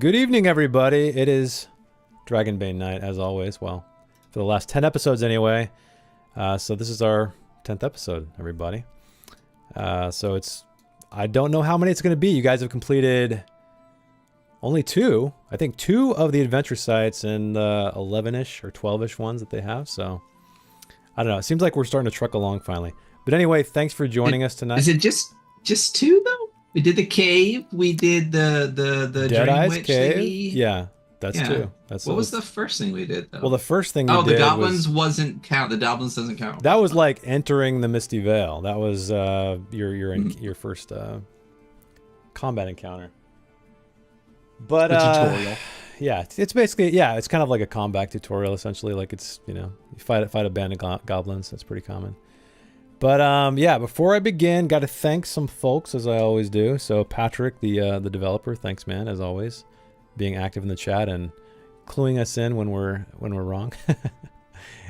Good evening, everybody. It is Dragonbane night, as always. Well, for the last 10 episodes anyway. So this is our 10th episode, everybody. So it's... I don't know how many it's going to be. You guys have completed only 2. I think 2 of the adventure sites and the 11-ish or 12-ish ones that they have. So, I don't know. It seems like we're starting to truck along finally. But anyway, thanks for joining us tonight. Is it just 2 though? We did the cave. We did the Dead Dream Eyes Witch Cave. thingy. Yeah, that's 2. What was the first thing we did though? Well, the first thing we did. did The goblins wasn't count. The goblins doesn't count. That was like entering the Misty Vale. That was your first combat encounter. But tutorial. Yeah, it's basically it's kind of like a combat tutorial essentially. Like it's you fight a band of goblins. That's pretty common. But yeah, before I begin, got to thank some folks as I always do. So Patrick, the developer, thanks man as always, being active in the chat and cluing us in when we're wrong.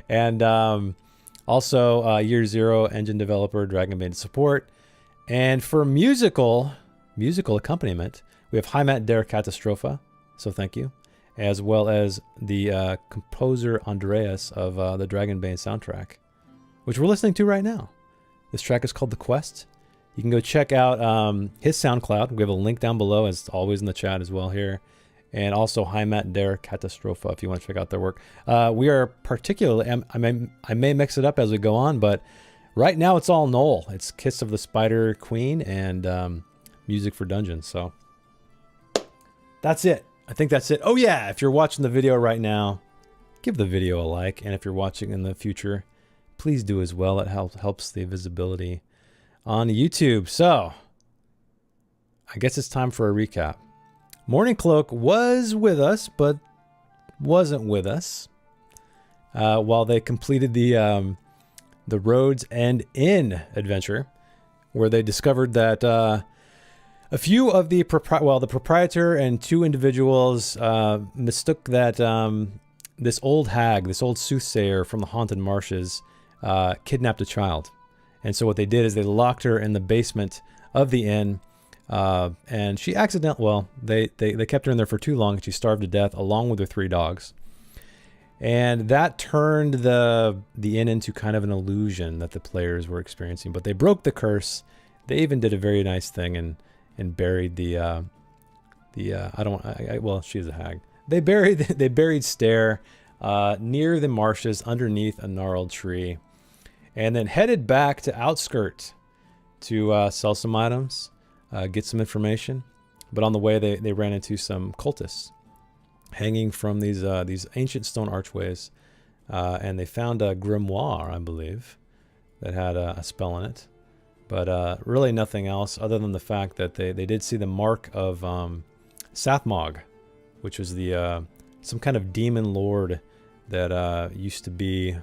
And also Year Zero engine developer, Dragonbane support, and for musical accompaniment, we have Heimat der Katastrophe. So thank you, as well as the composer Andreas of the Dragonbane soundtrack, which we're listening to right now. This track is called The Quest. You can go check out his SoundCloud. We have a link down below, as always in the chat as well here. And also Heimat der Katastrophe if you want to check out their work. We are particularly, I may mix it up as we go on, but right now it's all Knoll. It's Kiss of the Spider Queen and music for Dungeons. So that's it. I think that's it. Oh yeah, if you're watching the video right now, give the video a like. And if you're watching in the future, please do as well. It helps the visibility on YouTube. So I guess it's time for a recap. Morning Cloak was with us, but wasn't with us while they completed the Roads End Inn adventure, where they discovered that a few of the proprietor and 2 individuals mistook that this old hag, this old soothsayer from the haunted marshes, kidnapped a child. And so what they did is they locked her in the basement of the inn. And she they kept her in there for too long and she starved to death along with her 3 dogs. And that turned the inn into kind of an illusion that the players were experiencing. But they broke the curse. They even did a very nice thing and buried she's a hag. They buried Stair near the marshes underneath a gnarled tree, and then headed back to Outskirt to sell some items. Get some information, but on the way they ran into some cultists hanging from these ancient stone archways, and they found a grimoire, I believe, that had a spell in it, but really nothing else other than the fact that they did see the mark of Sathmog, which was the some kind of demon lord that used to be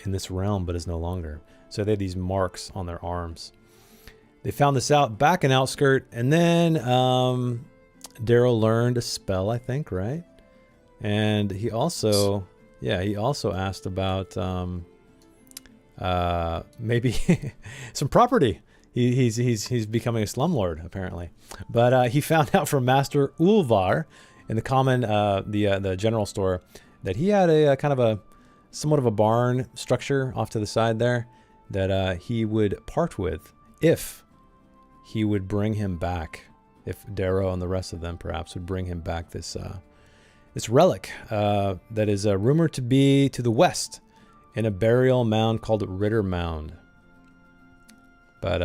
in this realm but is no longer. So they had these marks on their arms. They found this out back in Outskirt, and then Darrow learned a spell, I think, right? And he also asked about maybe some property. He's becoming a slumlord apparently, but he found out from Master Ulvar in the common the general store that he had a kind of a somewhat of a barn structure off to the side there that he would part with if he would bring him back, if Darrow and the rest of them perhaps would bring him back this relic that is rumored to be to the west in a burial mound called Ritter Mound. But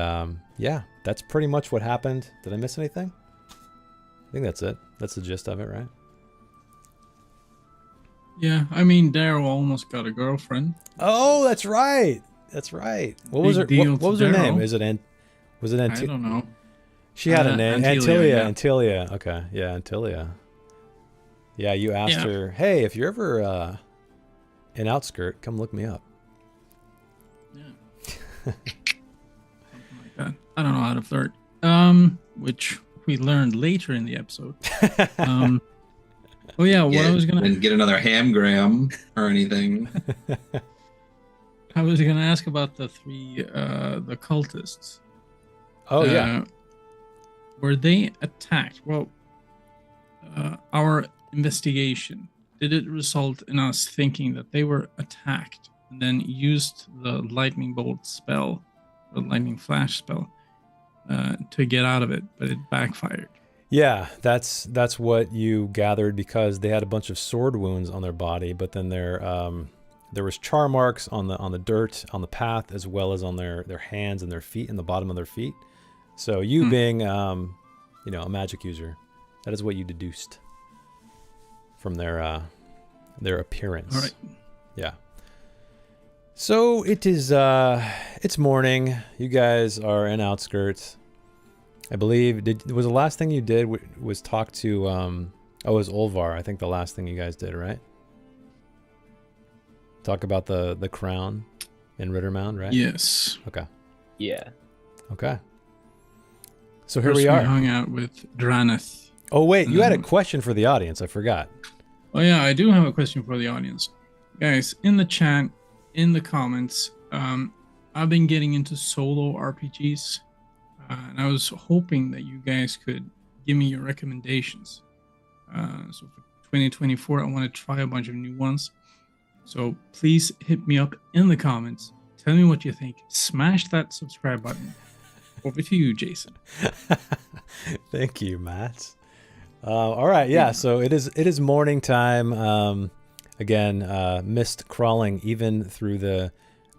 yeah, that's pretty much what happened. Did I miss anything? I think that's it. That's the gist of it, right? Yeah, I mean, Darrow almost got a girlfriend. Oh, that's right. That's right. What was her name? Was it I don't know. She had a name. Antilia. Yeah. Okay. Yeah, Antilia. Yeah, you asked her, hey, if you're ever in Outskirt, come look me up. Yeah. Something like that. I don't know how to flirt. Which we learned later in the episode. Oh yeah, I was gonna and get another hamgram or anything. I was gonna ask about the 3 the cultists. Oh yeah. Were they attacked? Well, our investigation, did it result in us thinking that they were attacked and then used the lightning bolt spell, or lightning flash spell, to get out of it, but it backfired? Yeah, that's what you gathered, because they had a bunch of sword wounds on their body, but then there was char marks on the dirt on the path, as well as on their hands and their feet and the bottom of their feet. So you being a magic user, that is what you deduced from their appearance. All right. Yeah. So it is it's morning. You guys are in Outskirts. I believe was the last thing you did was talk to it was Olvar. I think the last thing you guys did, right? Talk about the crown in Rittermound, right? Yes. Okay. Yeah. Okay. So here First we are. hung out with Draneth. Oh wait, you had a question for the audience. I forgot. Oh yeah, I do have a question for the audience. Guys, in the chat, in the comments, I've been getting into solo RPGs, and I was hoping that you guys could give me your recommendations. So for 2024, I want to try a bunch of new ones. So please hit me up in the comments. Tell me what you think. Smash that subscribe button. Over to you, Jason. Thank you, Matt. All right, yeah. So it is morning time. Again, mist crawling even through the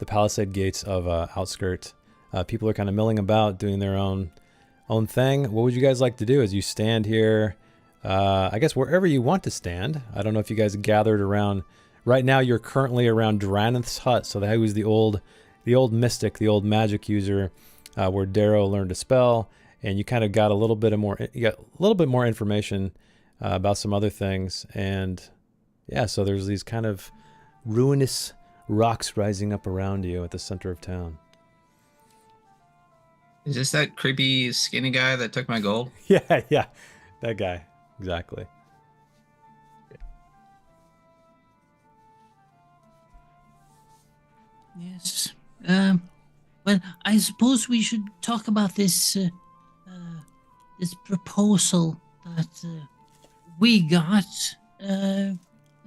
palisade gates of Outskirt. People are kind of milling about, doing their own thing. What would you guys like to do as you stand here? I guess wherever you want to stand. I don't know if you guys gathered around. Right now, you're currently around Draneth's hut. So that was the old mystic, the old magic user, where Darrow learned a spell, and you kind of got a little bit more information about some other things. And yeah, so there's these kind of ruinous rocks rising up around you at the center of town. Is this that creepy skinny guy that took my gold? Yeah, that guy, exactly. Yes. Well, I suppose we should talk about this this proposal that we got, I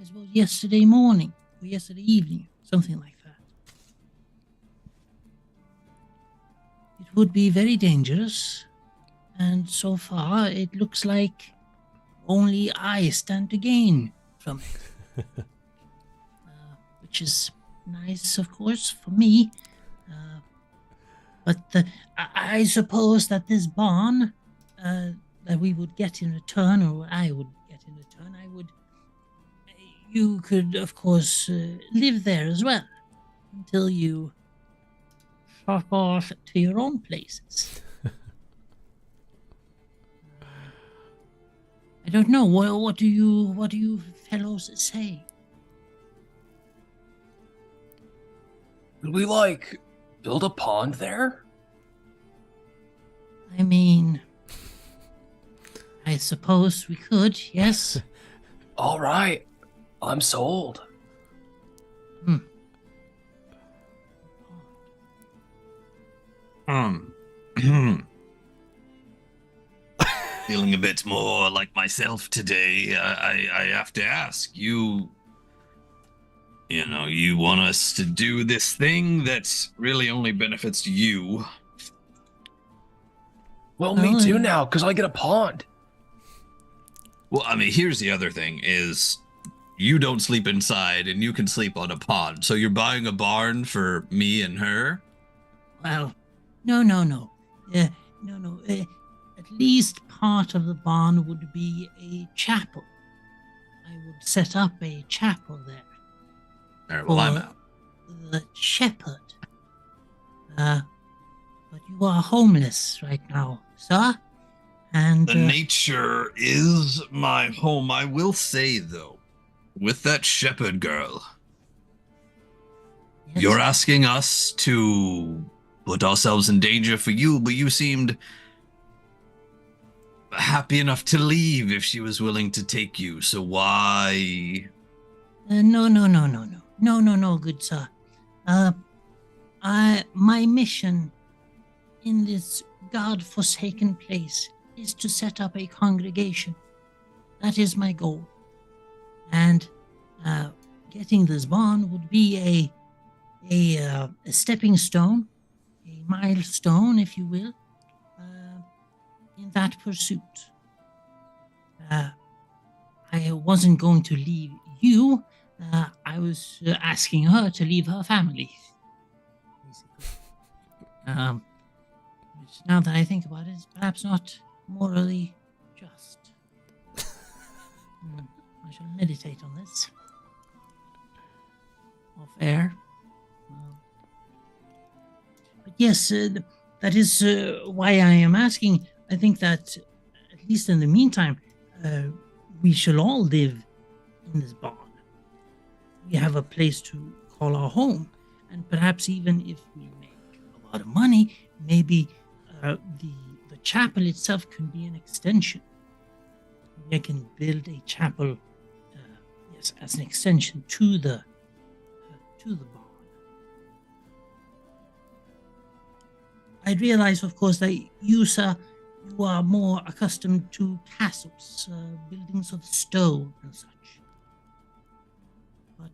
suppose, yesterday morning or yesterday evening, something like that. It would be very dangerous, and so far it looks like only I stand to gain from it, which is nice, of course, for me. But I suppose that this barn that we would get in return, or I would get in return, you could, of course, live there as well until you shot off to your own places. I don't know. What do you fellows say? Could we, build a pond there? I mean, I suppose we could, yes. All right. I'm sold. Feeling a bit more like myself today. I have to ask you. You want us to do this thing that really only benefits you. Well, me too now, because I get a pond. Well, I mean, here's the other thing is you don't sleep inside and you can sleep on a pond. So you're buying a barn for me and her? Well, no. No. At least part of the barn would be a chapel. I would set up a chapel there. All right, well, I'm out. The shepherd. But you are homeless right now, sir. And the nature is my home. I will say, though, with that shepherd girl, yes. You're asking us to put ourselves in danger for you, but you seemed happy enough to leave if she was willing to take you. So why? No, good sir. My mission in this God-forsaken place is to set up a congregation. That is my goal. And getting this barn would be a stepping stone, a milestone, if you will, in that pursuit. I wasn't going to leave you. I was asking her to leave her family. Basically. Which, now that I think about it, is perhaps not morally just. I shall meditate on this. Off air. But yes, that is why I am asking. I think that, at least in the meantime, we shall all live in this barn. We have a place to call our home, and perhaps even if we make a lot of money, maybe the chapel itself can be an extension. Maybe I can build a chapel, yes, as an extension to the barn. I realize, of course, that you, sir, you are more accustomed to castles, buildings of stone and such. But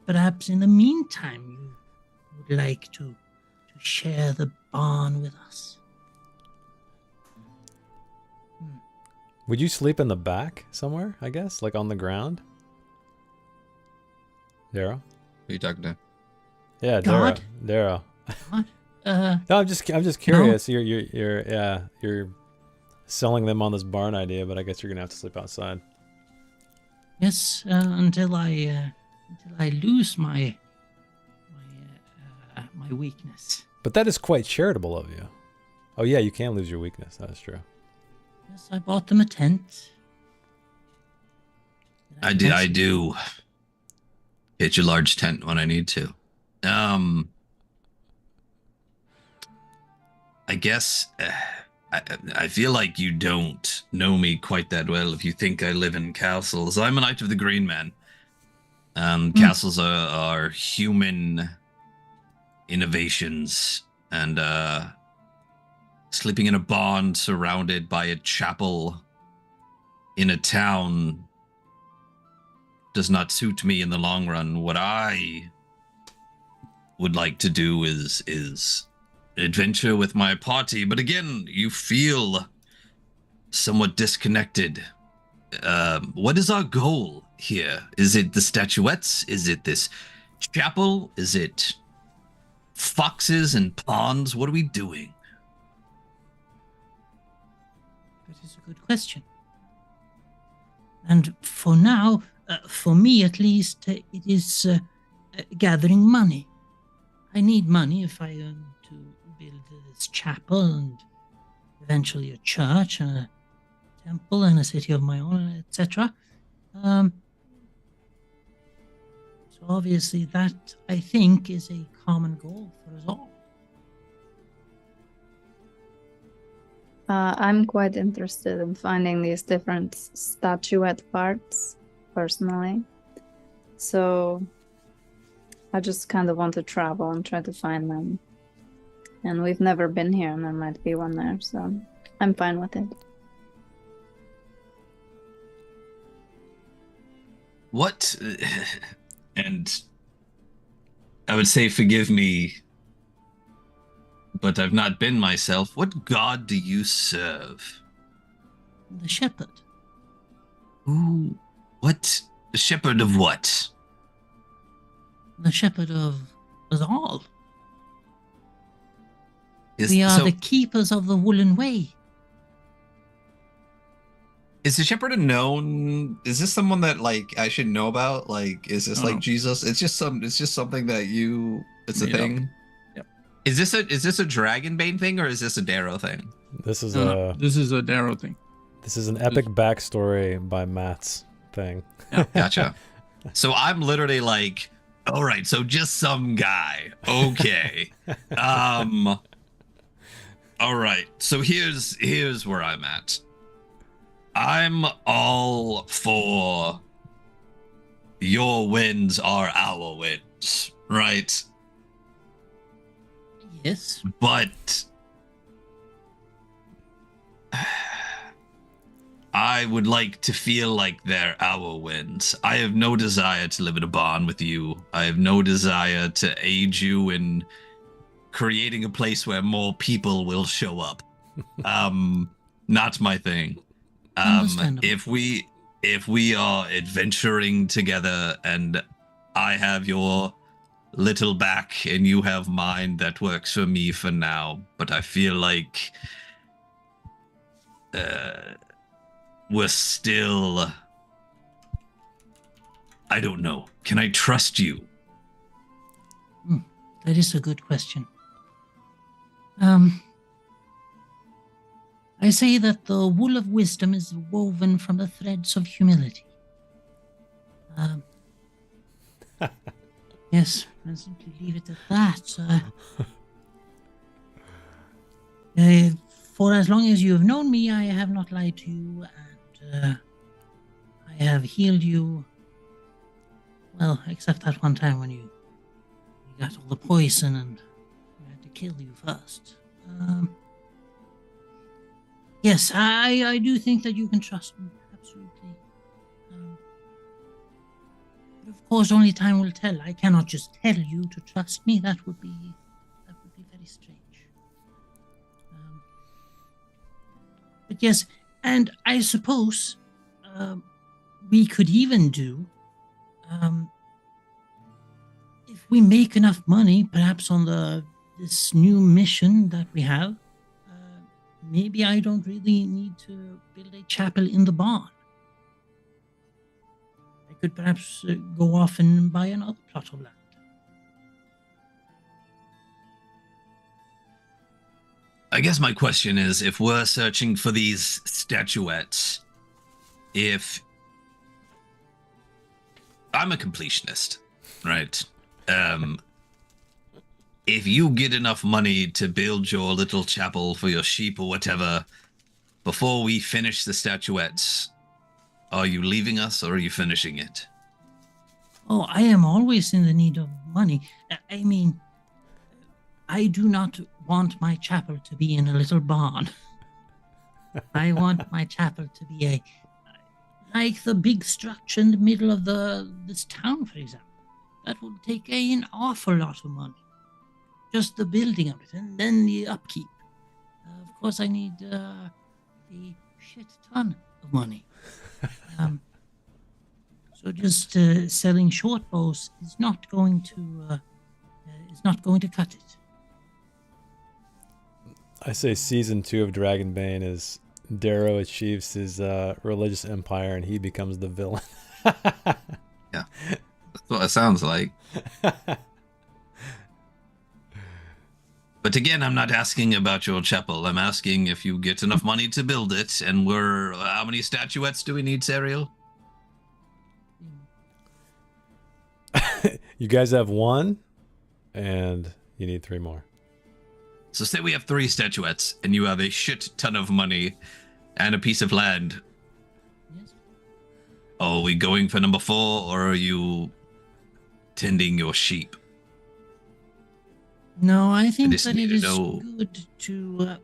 perhaps in the meantime you would like to share the barn with us. Would you sleep in the back somewhere, I guess? Like on the ground? Darrow? Who are you talking to? Yeah, God? Darrow. What? No, I'm just curious. You're selling them on this barn idea, but I guess you're gonna have to sleep outside. Yes, until I lose my weakness. But that is quite charitable of you. Oh yeah, you can lose your weakness. That is true. Yes, I bought them a tent. I do pitch a large tent when I need to. I guess I feel like you don't know me quite that well if you think I live in castles. I'm a Knight of the Green Man. Castles are human innovations, and sleeping in a barn surrounded by a chapel in a town does not suit me in the long run. What I would like to do is adventure with my party, but again, you feel somewhat disconnected. What is our goal here? Is it the statuettes? Is it this chapel? Is it foxes and ponds? What are we doing? That is a good question. And for now, for me at least, it is gathering money. I need money if I am to build this chapel and eventually a church and a temple and a city of my own, etc. So obviously that, I think, is a common goal for us all. I'm quite interested in finding these different statuette parts, personally. So I just kind of want to travel and try to find them. And we've never been here, and there might be one there, so I'm fine with it. What? And I would say, forgive me, but I've not been myself. What god do you serve? The shepherd. Who? What? The shepherd of what? The shepherd of us all. We are the keepers of the Woolen Way. Is the shepherd a known? Is this someone that like I should know about? Like, is this like Jesus? It's just something that you. It's a thing. Yep. Is this a Dragonbane thing or is this a Darrow thing? This is this is a Darrow thing. This is an epic backstory by Matt's thing. Yeah. Gotcha. So I'm literally like, all right, so just some guy. Okay. All right. So here's where I'm at. I'm all for your wins are our wins, right? I would like to feel like they're our wins. I have no desire to live in a barn with you. I have no desire to aid you in creating a place where more people will show up. Not my thing. Understandable. If we are adventuring together and I have your little back and you have mine, that works for me for now. But I feel like we're still, I don't know. Can I trust you? That is a good question. I say that the wool of wisdom is woven from the threads of humility. Yes, I'll simply leave it at that. For as long as you have known me, I have not lied to you, and I have healed you. Well, except that one time when you got all the poison and I had to kill you first. Yes, I do think that you can trust me, absolutely. But of course, only time will tell. I cannot just tell you to trust me. That would be very strange. But yes, and I suppose we could even do, if we make enough money, perhaps on this new mission that we have, maybe I don't really need to build a chapel in the barn. I could perhaps go off and buy another plot of land. I guess my question is, if we're searching for these statuettes, if I'm a completionist, right? If you get enough money to build your little chapel for your sheep or whatever, before we finish the statuettes, are you leaving us or are you finishing it? Oh, I am always in the need of money. I mean, I do not want my chapel to be in a little barn. I want my chapel to be like the big structure in the middle of this town, for example. That would take an awful lot of money. Just the building of it, and then the upkeep. Of course, I need a shit ton of money. So just selling short bows is not going to cut it. I say season 2 of Dragonbane is Darrow achieves his religious empire and he becomes the villain. Yeah, that's what it sounds like. But again, I'm not asking about your chapel. I'm asking if you get enough money to build it, and how many statuettes do we need, Serial? You guys have 1, and you need 3 more. So say we have 3 statuettes, and you have a shit ton of money and a piece of land. Yes. Are we going for number 4, or are you tending your sheep? No, I think just that need it to is know. good to,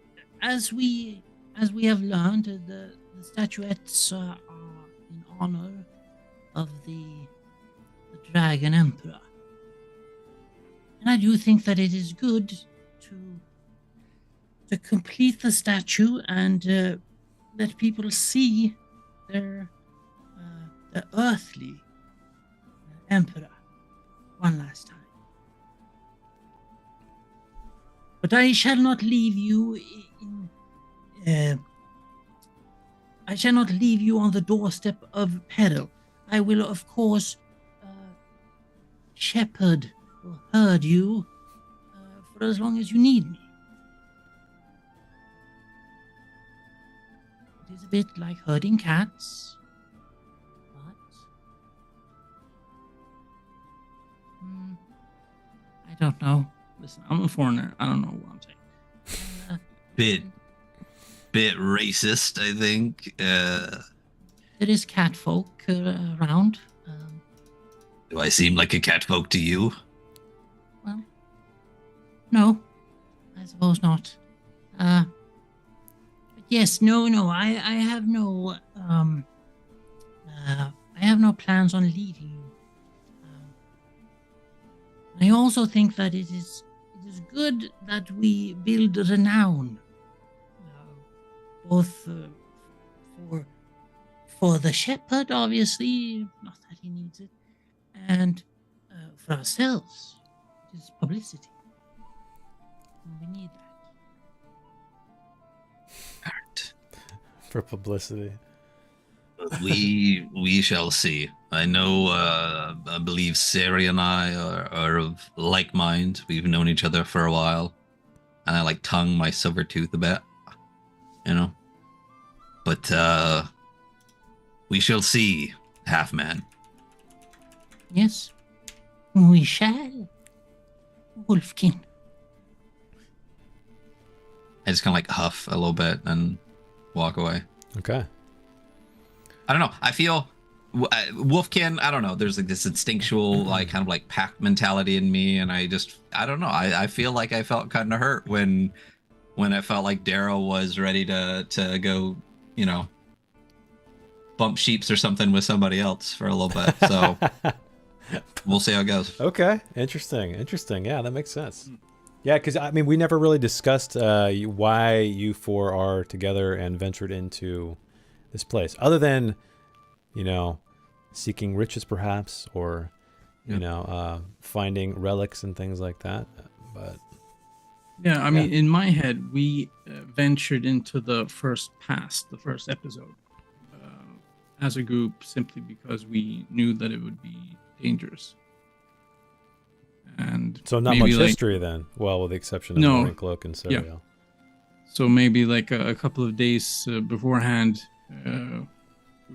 as we have learned, the statuettes are in honor of the Dragon Emperor, and I do think that it is good to complete the statue and let people see the earthly emperor one last time. But I shall not leave you I shall not leave you on the doorstep of peril. I will, of course, shepherd or herd you for as long as you need me. It is a bit like herding cats, but I don't know. Listen, I'm a foreigner. I don't know what I'm saying. Bit racist, I think. There is catfolk around. Do I seem like a catfolk to you? Well, no, I suppose not. But Yes, no, I have no I have no plans on leaving you. I also think that it is good that we build renown, both for the shepherd, obviously, not that he needs it, and for ourselves. It is publicity. We need that. For publicity. We shall see. I know. I believe Sari and I are of like mind. We've known each other for a while, and I like tongue my silver tooth a bit, you know. But we shall see, half man. Yes, we shall, Wolfkin. I just kind of like huff a little bit and walk away. Okay. I don't know. I feel Wolfkin. I don't know. There's like this instinctual, like kind of like pack mentality in me, and I don't know. I feel like I felt kind of hurt when I felt like Darrow was ready to go, you know, bump sheeps or something with somebody else for a little bit. So we'll see how it goes. Okay. Interesting. Yeah, that makes sense. Yeah, because I mean, we never really discussed why you four are together and ventured into this place, other than, you know, seeking riches perhaps, or you know, finding relics and things like that. But yeah, I mean, in my head, we ventured into the first episode as a group simply because we knew that it would be dangerous. And so not much history then. Well, with the exception of Morning Cloak and Serial. Yeah. So maybe like a couple of days beforehand, we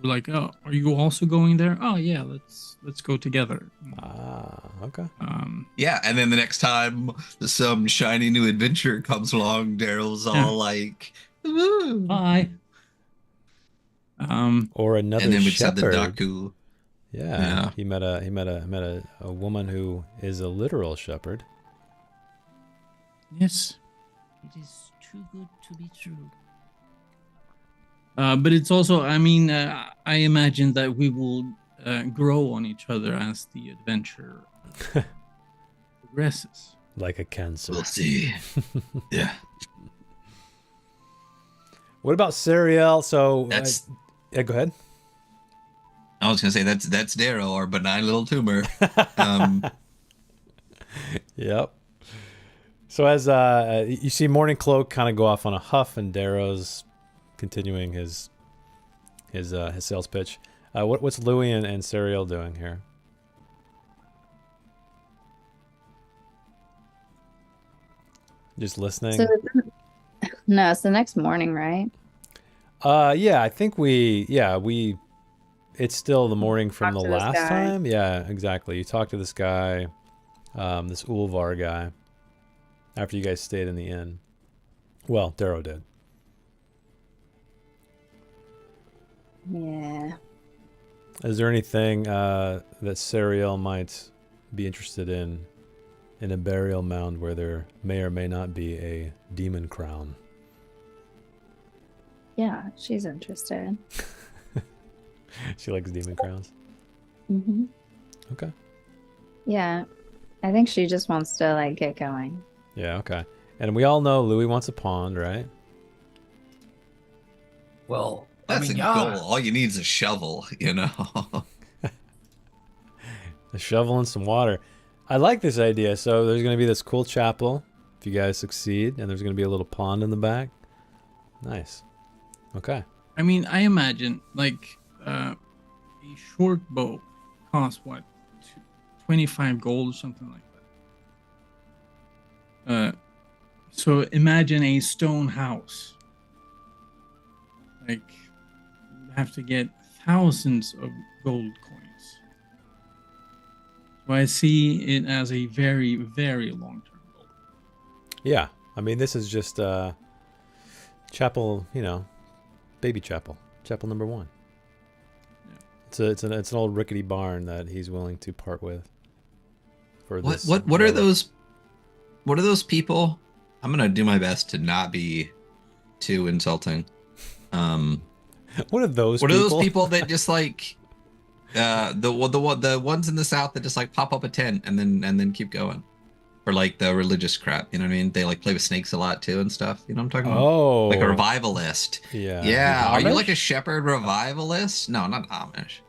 were like, "Oh, are you also going there? Oh yeah, let's go together." Okay. Yeah, and then the next time some shiny new adventure comes along, Darrow's all like, "Woo." Bye. Or another and then we shepherd. said the Daku. Yeah, he met a woman who is a literal shepherd. Yes, it is too good to be true. But it's also, I mean, I imagine that we will grow on each other as the adventure progresses. Like a cancer. We'll see. Yeah. What about Serial? So That's. Yeah, go ahead. I was gonna say that's Darrow, our benign little tumor. Yep. So as you see Morning Cloak kind of go off on a huff, and Darrow's continuing his sales pitch. What's Louis and Serial doing here? Just listening. So no, it's the next morning, right? Yeah, I think we it's still the morning from the last time. Yeah, exactly. You talked to this guy, this Ulvar guy, after you guys stayed in the inn. Well, Darrow did. Yeah. Is there anything that Serial might be interested in a burial mound where there may or may not be a demon crown? Yeah, she's interested. She likes demon crowns. Mm-hmm. Okay. Yeah, I think she just wants to like get going. Yeah. Okay. And we all know Louis wants a pond, right? Well, That's a goal. All you need is a shovel, you know. A shovel and some water. I like this idea. So there's going to be this cool chapel if you guys succeed, and there's going to be a little pond in the back. Nice. Okay. I mean, I imagine like a short bow costs what, 25 gold or something like that. So imagine a stone house. Like, you have to get thousands of gold coins. So I see it as a very, very long-term goal. Yeah. I mean, this is just chapel, you know, baby chapel. Chapel number 1. Yeah. It's an old rickety barn that he's willing to part with. For this. What are those? What are those people? I'm gonna do my best to not be too insulting. What are those? What people? are those people that just like the ones in the south that just like pop up a tent and then keep going? For like the religious crap, you know what I mean? They like play with snakes a lot too and stuff. You know what I'm talking about? Oh, Like a revivalist. Yeah. Yeah. Are you Amish? like a shepherd revivalist? No, not Amish.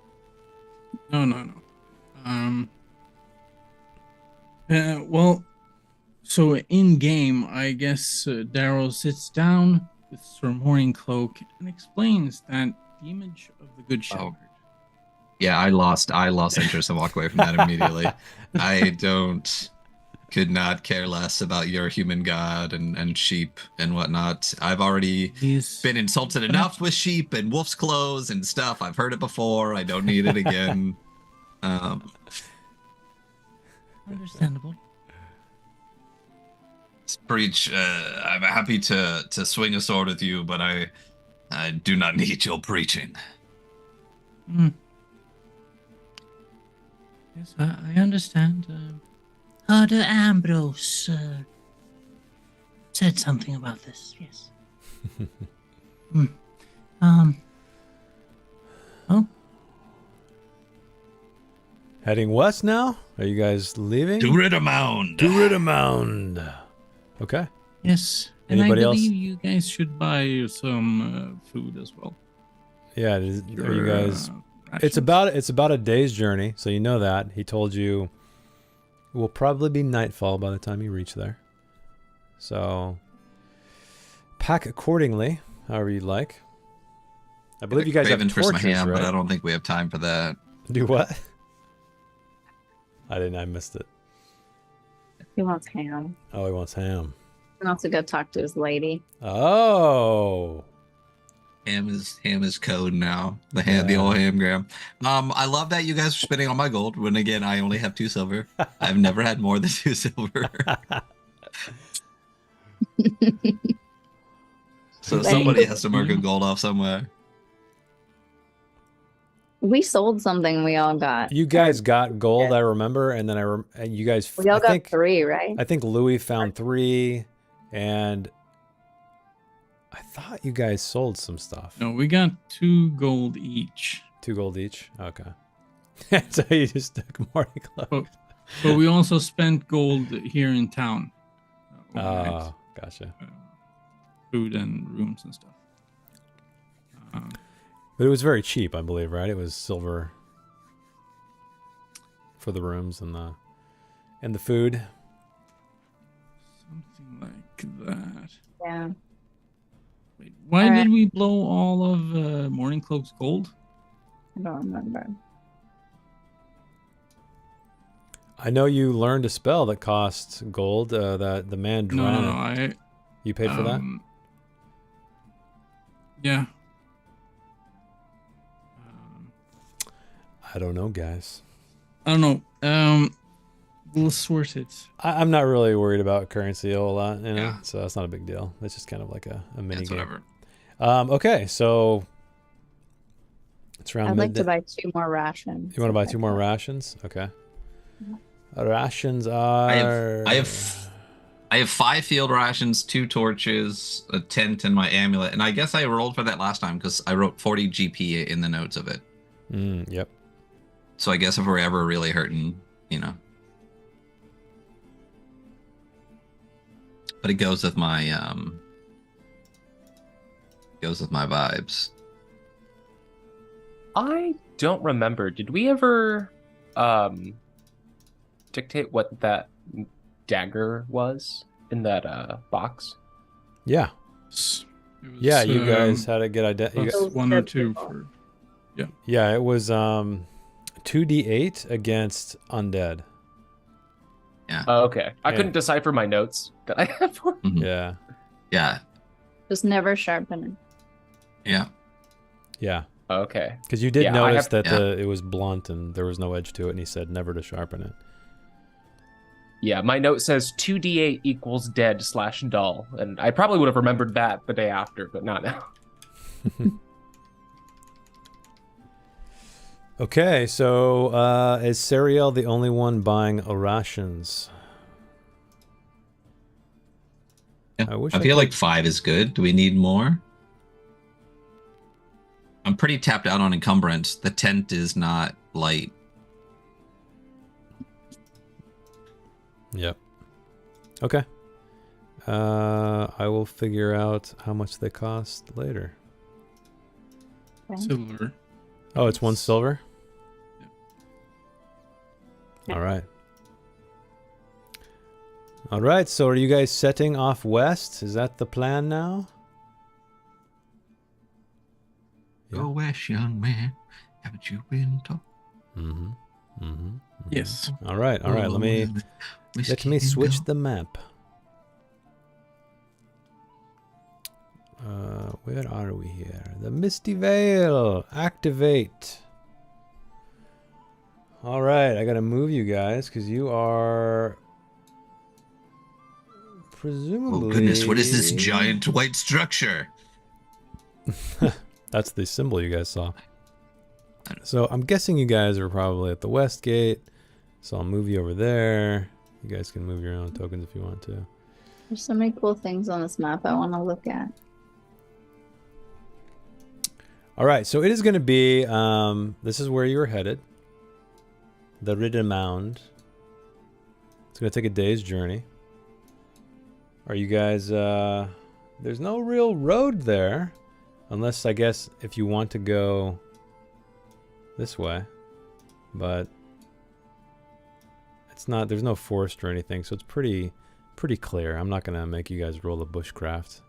No. Well, so in game, I guess Darrow sits down with Sir Morning Cloak and explains that the image of the Good Shepherd. Yeah, I lost interest and walked away from that immediately. Could not care less about your human god and sheep and whatnot. I've already been insulted enough with sheep and wolf's clothes and stuff. I've heard it before. I don't need it again. Understandable. Preach. I'm happy to swing a sword with you, but I do not need your preaching. Yes, I understand. Herder Ambrose said something about this. Yes. Oh, Heading west now? Are you guys leaving? To Riddermound. To Riddermound. Okay. Yes, and Anybody I else? believe you guys should buy some food as well. Yeah. Are you guys? It's rations. about a day's journey, so you know that. He told you it will probably be nightfall by the time you reach there. So pack accordingly, however you'd like. I believe you guys have for some torches, ham, right? but I don't think we have time for that. Do what? I missed it. He wants ham. Oh, he wants ham. He wants to go talk to his lady. Oh. Ham is code now. The old hamgram. I love that you guys are spending all my gold. When again, I only have 2 silver. I've never had more than 2 silver. So somebody has to mark a gold off somewhere. We sold something we all got. You guys got gold, I remember, and then you guys. We all I got think, 3, right? I think Louis found 3, and I thought you guys sold some stuff. No, we got 2 gold each. 2 gold each. Okay. So you just took Morning Cloak. But we also spent gold here in town. Overnight. Oh, gotcha. Food and rooms and stuff. But it was very cheap, I believe, right? It was silver for the rooms and the food. Something like that. Yeah. Wait, why All right. did we blow all of Morning Cloak's gold? I don't remember. I know you learned a spell that costs gold. That the man drowned. No, You paid for that? Yeah. I don't know, guys. I don't know. We'll sort it. I'm not really worried about currency a whole lot, you know. Yeah. So that's not a big deal. It's just kind of like a mini That's game. whatever. Okay, so it's around I'd like to midday. buy 2 more rations. You want to buy if I 2 more can. rations? Okay. Yeah. Rations are. I have 5 field rations, 2 torches, a tent, and my amulet. And I guess I rolled for that last time because I wrote 40 GP in the notes of it. Yep. So I guess if we're ever really hurting, you know. But it goes with my vibes. I don't remember. Did we ever dictate what that dagger was in that box? Yeah. It was, Yeah, you guys had a good idea. plus 1 or 2 for. Yeah, it was 2d8 against undead. Yeah. Oh, okay. I Yeah. couldn't decipher my notes that I have for. Mhm. Yeah. Yeah. Just never sharpen it. Yeah. Yeah. Okay. Because you did Yeah, I notice have- that it was blunt and there was no edge to it, and he said never to sharpen it. Yeah, my note says 2d8 equals dead/dull, and I probably would have remembered that the day after, but not now. Okay, so is Seriel the only one buying rations? Yeah. I wish I I feel could- like 5 is good. Do we need more? I'm pretty tapped out on encumbrance. The tent is not light. Yep. Okay. I will figure out how much they cost later. Okay. Silver. Oh, it's 1 silver? Yeah. All right. All right, so are you guys setting off west? Is that the plan now? Go west, young man. Haven't you been told? Mm-hmm. Mm-hmm. Yes. All right, all right. Let me switch the map. Where are we here? The Misty Vale. Activate. All right, I gotta move you guys because you are presumably. Oh goodness, what is this giant white structure? That's the symbol you guys saw. So I'm guessing you guys are probably at the west gate. So I'll move you over there. You guys can move your own tokens if you want to. There's so many cool things on this map I want to look at. All right, so it is going to be, this is where you were headed. The Ridden Mound. It's going to take a day's journey. Are you guys, there's no real road there. Unless, I guess, if you want to go this way. But it's not, there's no forest or anything, so it's pretty clear. I'm not going to make you guys roll a bushcraft.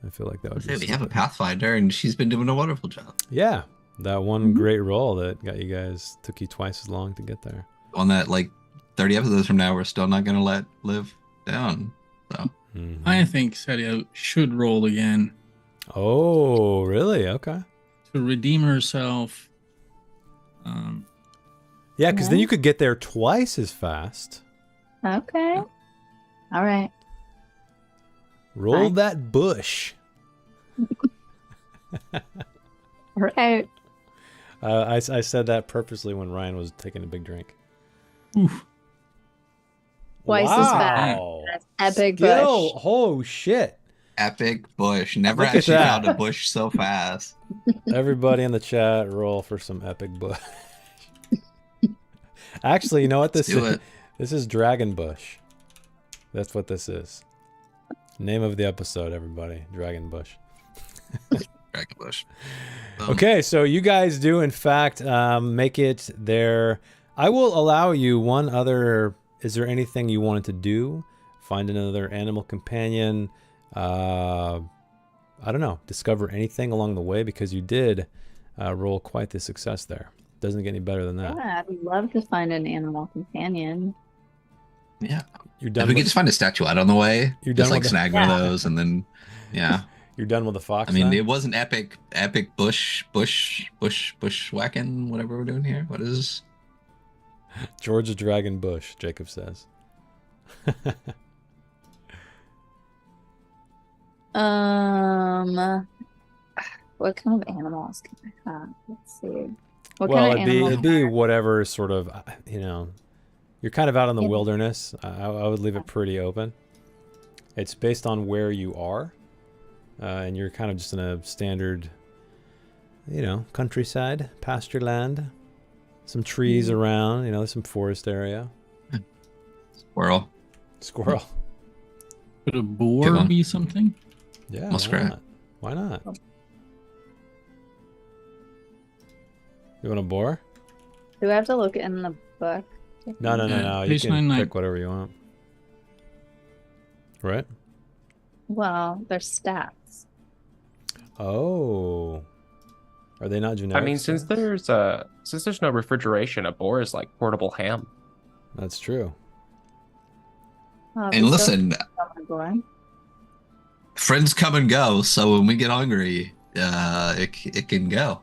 I feel like that would be we have a Pathfinder, and she's been doing a wonderful job. Yeah, that one great roll that got you guys, took you twice as long to get there. On that, like, 30 episodes from now, we're still not going to let Liv down. So. I think Seria should roll again Oh, really? Okay. to redeem herself. Yeah, because then you could get there twice as fast. Okay. All right. Roll Fine. that bush. All right. I said that purposely when Ryan was taking a big drink. Oof. Twice as fast. Wow. That's epic Skill. bush. Oh, shit. Epic bush. Never Look at actually that. found a bush so fast. Everybody in the chat, roll for some epic bush. Actually, you know what this Let's do is? it. This is Dragon Bush. That's what this is. Name of the episode, everybody. Dragon Bush. Dragon bush. Okay, so you guys do, in fact, make it there. I will allow you one other... Is there anything you wanted to do? Find another animal companion? I don't know. Discover anything along the way? Because you did roll quite the success there. Doesn't get any better than that. Yeah, I'd love to find an animal companion. Yeah. You're If done. we could With, just find a statue out on the way, You're just done like with snag one of those, and then, yeah. you're done with the fox. I mean, then? it wasn't epic bush whacking, whatever we're doing here. What is Georgia Dragon Bush, Jacob says. What kind of animals can I have? Let's see. What Well, kind of it'd be animals? whatever sort of, you're kind of out in the Yeah. wilderness. I would leave it pretty open. It's based on where you are, and you're kind of just in a standard, countryside, pasture land, some trees around, there's some forest area. squirrel? Squirrel. Could a Good boar one. be something? Yeah, Muskrat. Why not? You want a boar? Do I have to look in the book? No. You Page can 99. pick whatever you want. Right? Well, they're stats. Oh. Are they not generic? I mean, since there's no refrigeration, a boar is like portable ham. That's true. Oh, And we still listen, have a boy. friends come and go, so when we get hungry, it can go.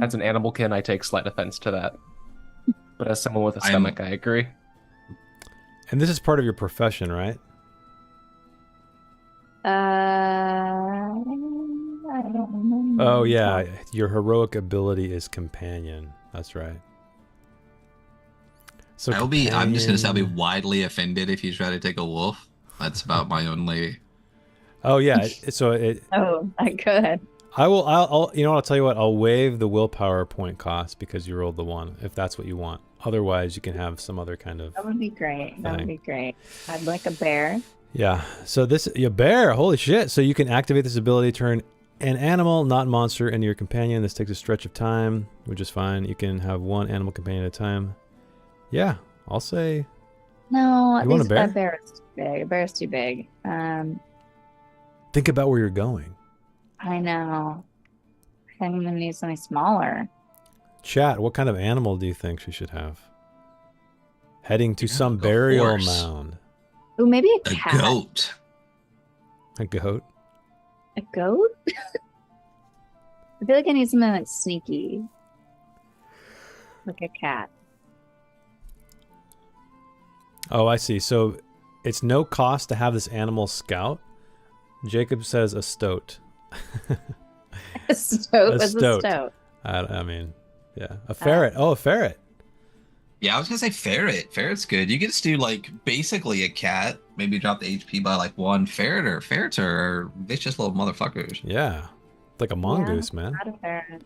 As an animalkin, I take slight offense to that. But as someone with a I'm- stomach, I agree. And this is part of your profession, right? I don't remember. Oh, yeah. Your heroic ability is companion. That's right. So I'm just gonna say I'll be companion- widely offended if you try to take a wolf. That's about my only. Oh yeah. So Oh, I could. I'll you know what, I'll tell you what, I'll waive the willpower point cost because you rolled the 1, if that's what you want. Otherwise, you can have some other kind of That would be great. That would thing. be great. I'd like a bear. Yeah. So this your bear, holy shit. So you can activate this ability, turn an animal, not monster, into your companion. This takes a stretch of time, which is fine. You can have 1 animal companion at a time. Yeah, I'll say No, You want a bear? a bear is too big. A bear is too big. think about where you're going. I know. I think I'm gonna need something smaller. Chat, what kind of animal do you think she should have? Heading to Yeah, some go burial horse. mound. Ooh, maybe a A cat. goat. A goat? A goat? I feel like I need something like sneaky. Like a cat. Oh, I see. So it's no cost to have this animal scout. Jacob says a stoat. A stoat. A What's a stoat. stoat? I mean, yeah. A ferret. Oh, a ferret. Yeah, I was gonna say ferret. Ferret's good. You could just do like basically a cat. Maybe drop the HP by like 1 ferret, or ferrets are vicious little motherfuckers. Yeah. Like a mongoose, man. Not a ferret.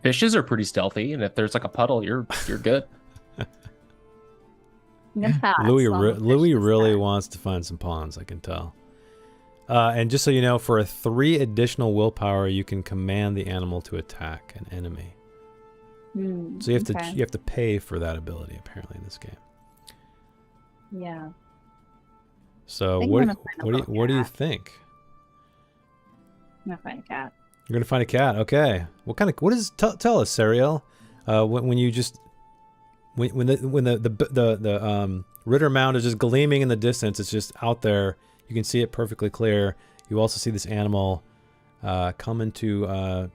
Fishes are pretty stealthy, and if there's like a puddle, you're good. I'm gonna pass Louis on the fish Louis this really time. wants to find some ponds, I can tell. And just so you know, for a 3 additional willpower, you can command the animal to attack an enemy. So you have to pay for that ability apparently in this game. Yeah. So think I'm what gonna find a little what do you cat. think? I'm gonna find a cat. You're gonna find a cat. Okay. What is tell us, Sariel? When you just when the Ritter Mound is just gleaming in the distance, it's just out there. You can see it perfectly clear. You also see this animal coming to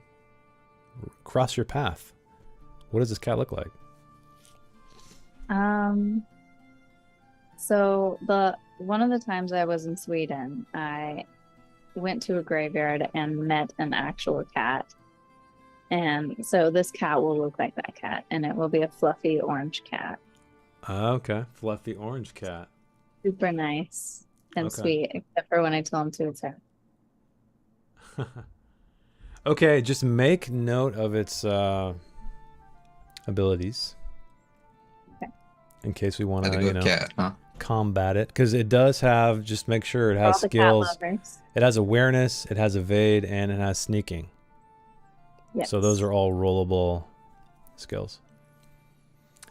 cross your path. What does this cat look like? So one of the times I was in Sweden, I went to a graveyard and met an actual cat. And so this cat will look like that cat, and it will be a fluffy orange cat. Okay, fluffy orange cat. Super nice and Okay. sweet, except for when I tell him to attack. Okay, just make note of its abilities. Okay. In case we want Had to, a good cat, huh? combat it, because it does have. Just make sure it For all has the cat skills. lovers. It has awareness, it has evade, and it has sneaking. Yes. So those are all rollable skills.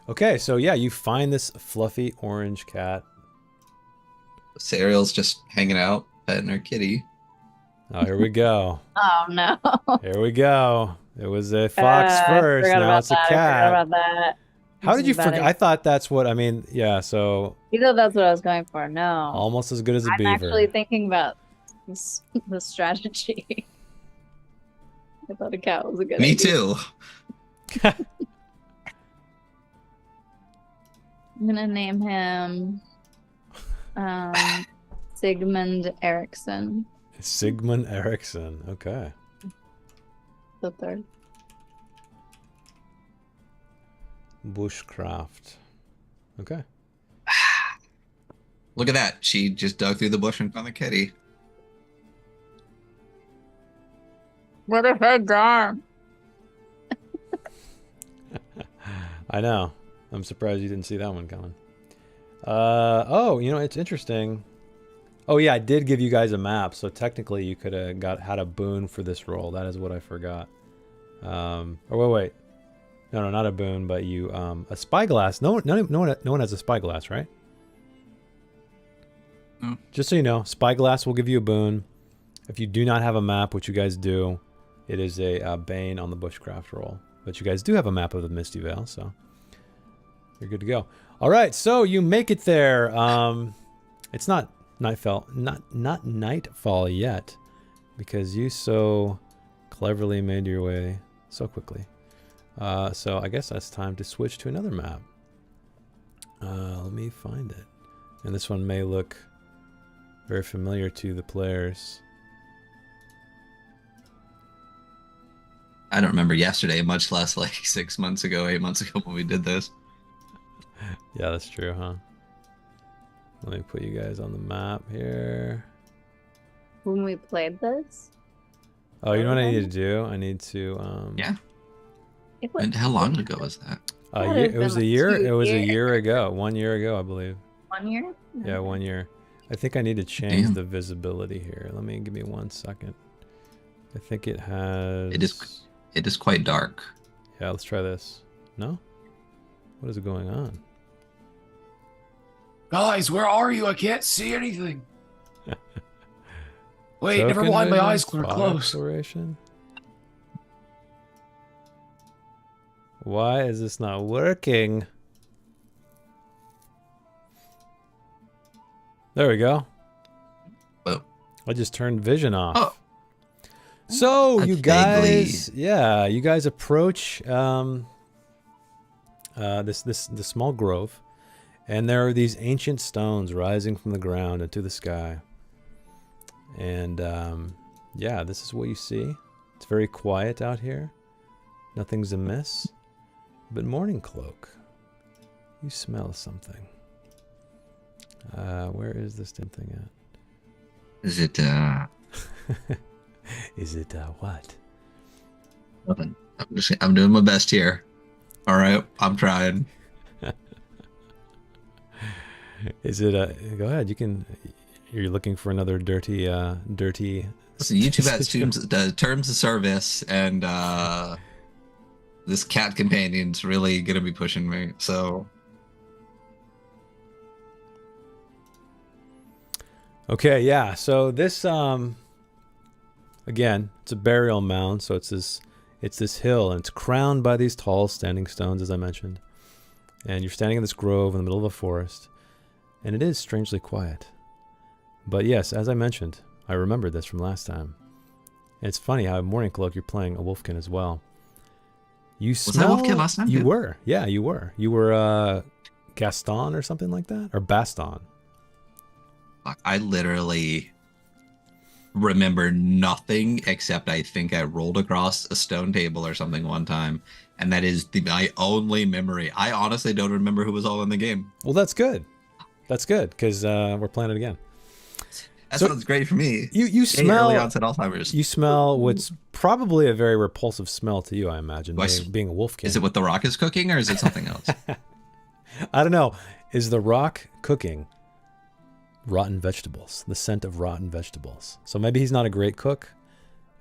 Okay, so yeah, you find this fluffy orange cat. Serial's just hanging out, petting her kitty. Oh, here we go. Oh no. Here we go. It was a fox first. Forgot Now about it's a that. I cat. forgot about that. How did you This is forget? better. I thought that's what I mean. Yeah, so You know that's what I was going for. No. almost as good as a I'm beaver. actually thinking about the strategy. I thought a cat was a good Me idea. too. I'm gonna name him Sigmund Eriksson Sigmund Eriksson. Okay. the third. Bushcraft. Okay. Look at that. She just dug through the bush and found the kitty. What a head arm. I know. I'm surprised you didn't see that one coming. Oh, you know, it's interesting. Oh yeah, I did give you guys a map, so technically you could have had a boon for this roll. That is what I forgot. Or wait. No, not a boon, but you a spyglass. No one has a spyglass, right? No. Just so you know, spyglass will give you a boon. If you do not have a map, which you guys do, it is a bane on the bushcraft roll. But you guys do have a map of the Misty Vale, so you're good to go. All right, so you make it there. It's not nightfall, not nightfall yet, because you so cleverly made your way so quickly. So I guess that's time to switch to another map. Let me find it. And this one may look very familiar to the players. I don't remember yesterday, much less like 6 months ago, 8 months ago when we did this. Yeah, that's true, huh? Let me put you guys on the map here. When we played this, Oh, you know what I need to do? I need to Yeah. it was, And how long ago was that? That had it was been a like year. 2 It was a years. year ago. 1 year ago, I believe. 1 year? Yeah, 1 year. I think I need to change Damn. the visibility here. Give me 1 second. I think it has. It is quite dark. Yeah, let's try this. No? What is going on? Guys, where are you? I can't see anything. Wait, never Token mind. My vision, eyes are spot closed. exploration. Why is this not working? There we go. Oh. I just turned vision off. Oh. So I you guys, yeah, you guys approach this small grove, and there are these ancient stones rising from the ground into the sky. And yeah, this is what you see. It's very quiet out here. Nothing's amiss. But Morning Cloak, you smell something. Where is this damn thing at? Is it Is it what? nothing? I'm doing my best here. All right, I'm trying. Is it go ahead, you can. You're looking for another dirty So YouTube has terms of service, and this cat companion's really gonna be pushing me. So Okay, yeah. So this again, it's a burial mound, so it's this hill, and it's crowned by these tall standing stones, as I mentioned. And you're standing in this grove in the middle of a forest, and it is strangely quiet. But yes, as I mentioned, I remember this from last time. And it's funny how Morning Cloak, you're playing a Wolfkin as well. You smell. Was I Wolfkin last time? You Yeah. were, yeah, you were. You were Gaston or something like that, or Baston. I literally remember nothing except I think I rolled across a stone table or something one time, and that is my only memory. I honestly don't remember who was all in the game. Well, that's good. That's good because we're playing it again. That So sounds great for me. You Yay, smell early onset Alzheimer's. You smell what's probably a very repulsive smell to you, I imagine, being a Wolfkin. Is it what the Rock is cooking, or is it something else? I don't know. Is the Rock cooking rotten vegetables? The scent of rotten vegetables. So maybe he's not a great cook,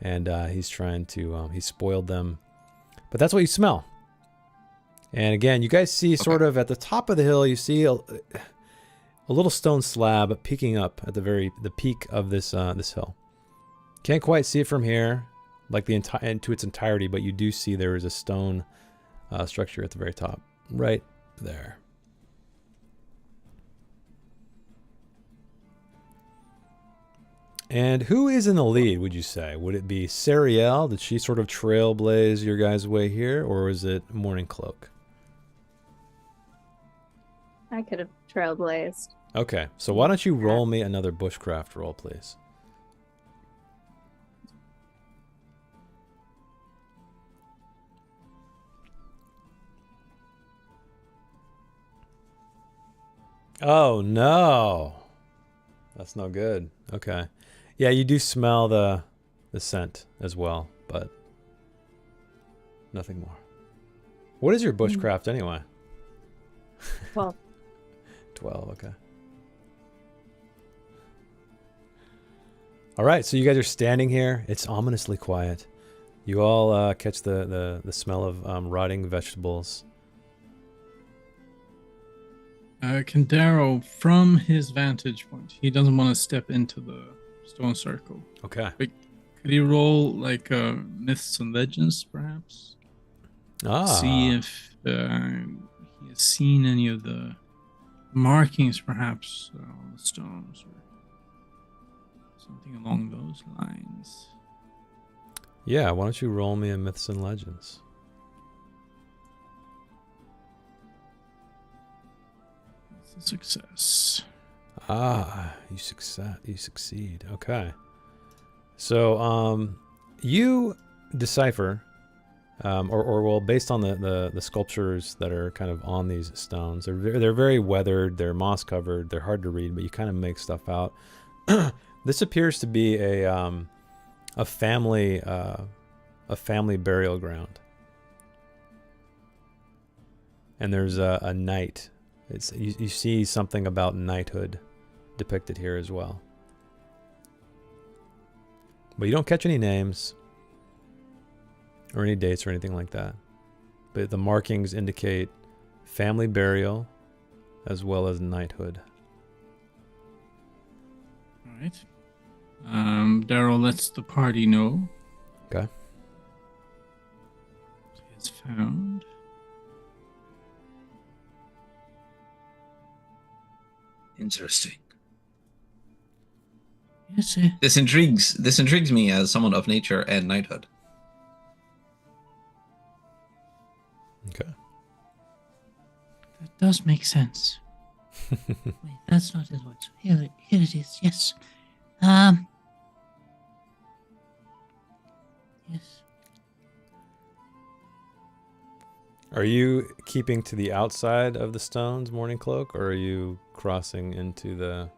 and he's trying to he's spoiled them. But that's what you smell. And again, you guys see sort of at the top of the hill, you see a little stone slab peeking up at the peak of this this hill. Can't quite see it from here, like to its entirety, but you do see there is a stone structure at the very top, right there. And who is in the lead, would you say? Would it be Sariel? Did she sort of trailblaze your guys' way here, or is it Morning Cloak? I could have trailblazed. Okay, so why don't you roll me another bushcraft roll, please? Oh no, that's no good. Okay, yeah, you do smell the scent as well, but nothing more. What is your bushcraft anyway? 12. 12, okay. All right, so you guys are standing here. It's ominously quiet. You all catch the smell of rotting vegetables. Can Darrow, from his vantage point, he doesn't want to step into the stone circle. Okay. But could he roll like myths and legends, perhaps? See if he has seen any of the markings, perhaps, on the stones or something along those lines. Yeah, why don't you roll me a myths and legends? It's a success. You succeed. Okay. So, you decipher or well, based on the sculptures that are kind of on these stones, they're very weathered, they're moss covered, they're hard to read, but you kind of make stuff out. This appears to be a family burial ground, and there's a knight. You see something about knighthood depicted here as well, but you don't catch any names or any dates or anything like that. But the markings indicate family burial as well as knighthood. All right. Darrow lets the party know. Okay. It's found. Interesting. Yes, This intrigues me as someone of nature and knighthood. Okay. that does make sense. Wait, that's not his words. Here it is. Yes. Yes. Are you keeping to the outside of the stones, Morning Cloak, or are you crossing into the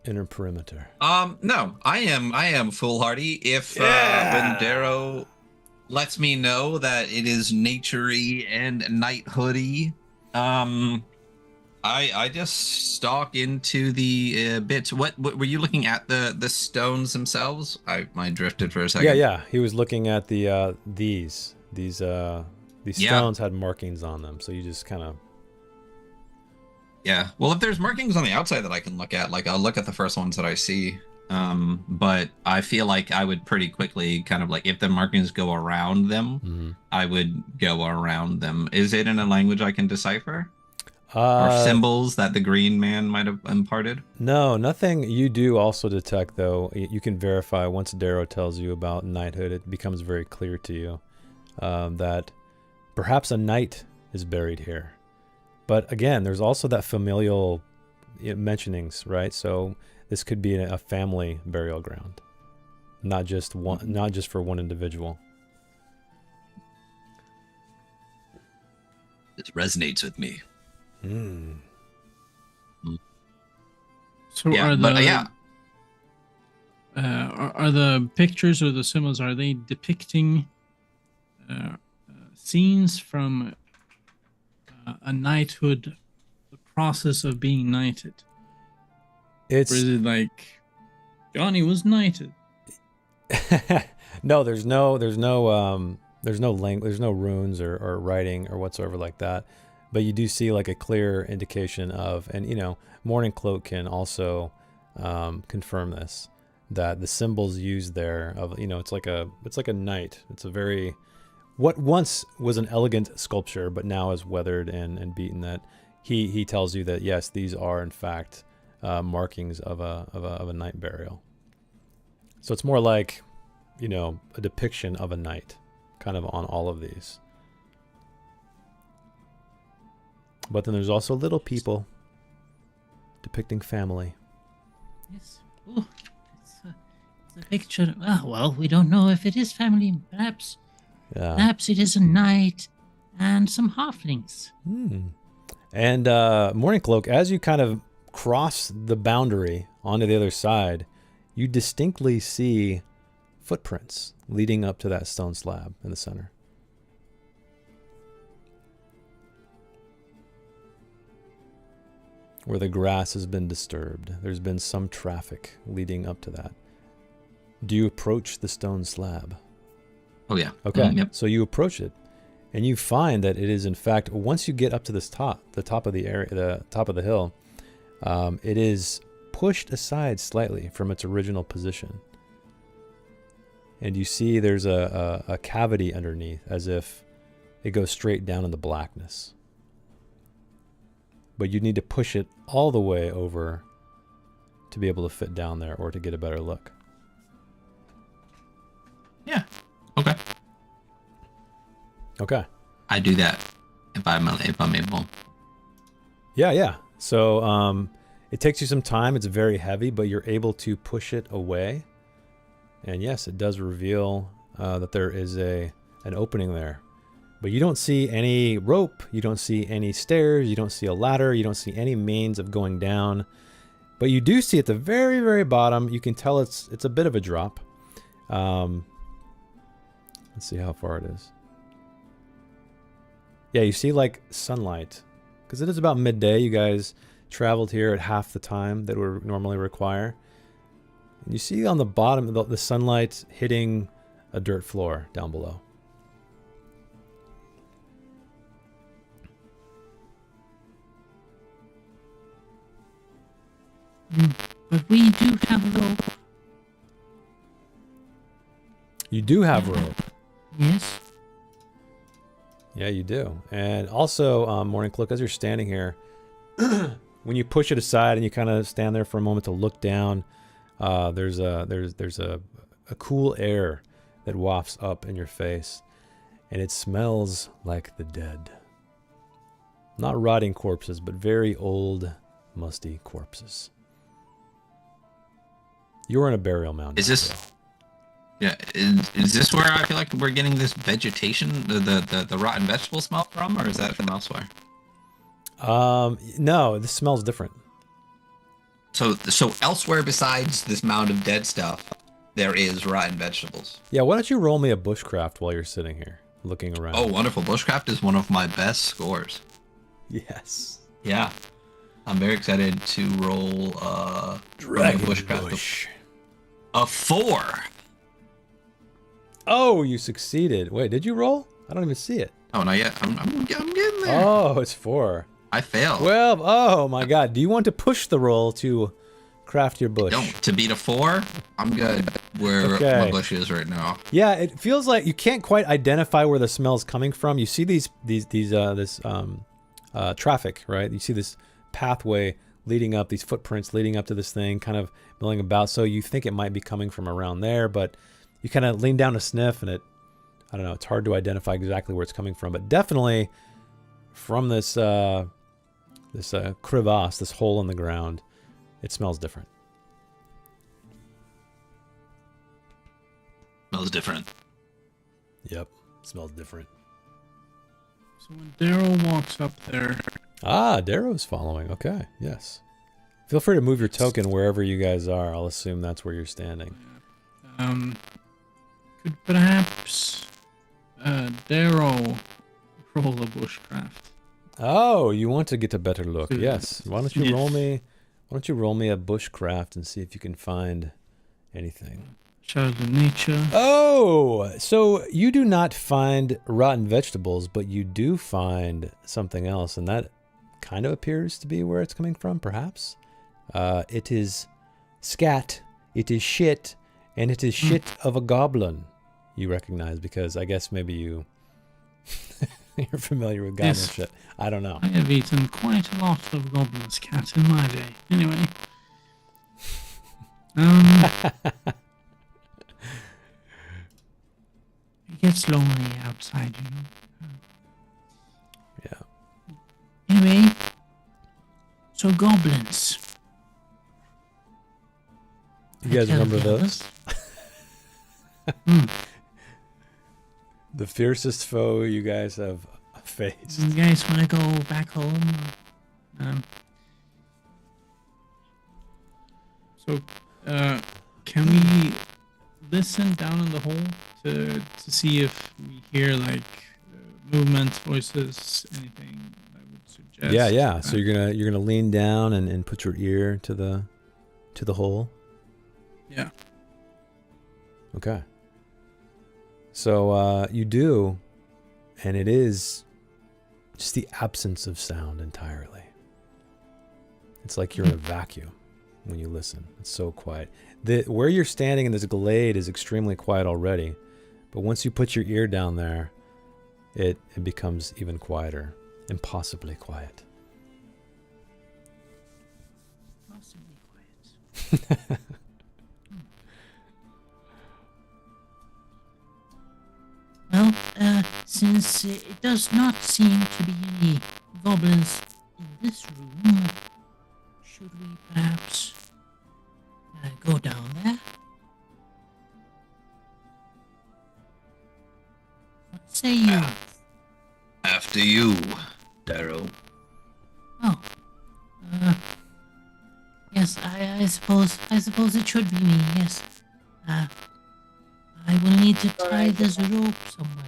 inner perimeter? No, I am foolhardy. If when Darrow lets me know that it is naturey and knighthoody, I just stalk into the bits. What were you looking at, the stones themselves? I drifted for a second. Yeah. He was looking at these stones had markings on them, so you just kind of. Yeah. Well, if there's markings on the outside that I can look at, like I'll look at the first ones that I see. But I feel like I would pretty quickly kind of like, if the markings go around them, I would go around them. Is it in a language I can decipher? Or symbols that the green man might have imparted? No, nothing. You do also detect, though. You can verify once Darrow tells you about knighthood, it becomes very clear to you that perhaps a knight is buried here. But again, there's also that familial mentionings, right? So this could be a family burial ground, not just for one individual. This resonates with me. So Yeah, are but, the yeah. Are the pictures or the symbols, are they depicting scenes from a knighthood, the process of being knighted? Or is it like Johnny was knighted? No, there's no runes or writing or whatsoever like that. But you do see like a clear indication of, and Morning Cloak can also confirm this, that the symbols used there of it's like a knight. It's a very, what once was an elegant sculpture but now is weathered and beaten. That he tells you that yes, these are in fact markings of a knight burial. So it's more like a depiction of a knight, kind of on all of these. But then there's also little people depicting family. Yes. Oh, it's a picture. Well, we don't know if it is family. Perhaps it is a knight and some halflings. And Morning Cloak, as you kind of cross the boundary onto the other side, you distinctly see footprints leading up to that stone slab in the center. Where the grass has been disturbed. There's been some traffic leading up to that. Do you approach the stone slab? Oh, yeah. Okay. Yep. So you approach it, and you find that it is, in fact, once you get up to this the top of the area, the top of the hill, it is pushed aside slightly from its original position. And you see there's a cavity underneath, as if it goes straight down in the blackness. But you need to push it all the way over to be able to fit down there or to get a better look. Yeah. Okay. Okay. I do that if I'm able. Yeah. So it takes you some time. It's very heavy, but you're able to push it away. And yes, it does reveal that there is an opening there. But you don't see any rope, you don't see any stairs, you don't see a ladder, you don't see any means of going down. But you do see at the very, very bottom, you can tell it's a bit of a drop. Let's see how far it is. Yeah, you see like sunlight. Because it is about midday. You guys traveled here at half the time that would normally require. And you see on the bottom the sunlight hitting a dirt floor down below. But we do have rope. You do have rope. Yes. Yeah, you do. And also, Morning Cloak, as you're standing here, when you push it aside and you kind of stand there for a moment to look down, there's a cool air that wafts up in your face, and it smells like the dead. Not rotting corpses, but very old, musty corpses. You're in a burial mound. Is this? Yeah, is this where I feel like we're getting this vegetation, the rotten vegetable smell from, or is that from elsewhere? No, this smells different. So elsewhere besides this mound of dead stuff, there is rotten vegetables. Yeah, why don't you roll me a bushcraft while you're sitting here looking around? Oh, wonderful! Bushcraft is one of my best scores. Yes. Yeah, I'm very excited to roll Dragon bushcraft. Bush. A 4. Oh, you succeeded. Wait, did you roll? I don't even see it. Oh, not yet. I'm getting there. Oh, it's 4. I failed. Well, oh my God. Do you want to push the roll to craft your bush? Don't. To beat a 4, I'm good where my bush is right now. Yeah, it feels like you can't quite identify where the smell's coming from. You see this traffic, right? You see this pathway leading up, these footprints leading up to this thing, kind of milling about. So you think it might be coming from around there, but you kind of lean down to sniff, and I don't know, it's hard to identify exactly where it's coming from, but definitely from this crevasse, this hole in the ground, it smells different. Smells different. Yep, smells different. So when Darrow walks up there, Darrow's following. Okay, yes. Feel free to move your token wherever you guys are. I'll assume that's where you're standing. could perhaps Darrow roll a bushcraft? Oh, you want to get a better look? So- Yes. Why don't you roll me? Why don't you roll me a bushcraft and see if you can find anything? Child of nature. Oh, so you do not find rotten vegetables, but you do find something else, and that kind of appears to be where it's coming from, perhaps. It is scat, it is shit, and it is shit of a goblin. You recognize, because I guess maybe you're familiar with goblin Yes. shit. I don't know. I have eaten quite a lot of goblin's cat in my day. Anyway. It gets lonely outside, you know. Yeah. Anyway, so goblins. You guys Tell remember the those? others. The fiercest foe you guys have faced. You guys want to go back home? So, can we listen down in the hole to see if we hear like movements, voices, anything that would suggest? Yeah. So you're gonna lean down and put your ear to the hole. Yeah. Okay. So you do, and it is just the absence of sound entirely. It's like you're in a vacuum when you listen. It's so quiet. Where you're standing in this glade is extremely quiet already, but once you put your ear down there, it becomes even quieter, impossibly quiet. Possibly quiet. Well, since it does not seem to be any goblins in this room, should we perhaps go down there? say you? After you, Darrow. Oh. Yes, I suppose it should be me, yes. I will need to tie this rope somewhere.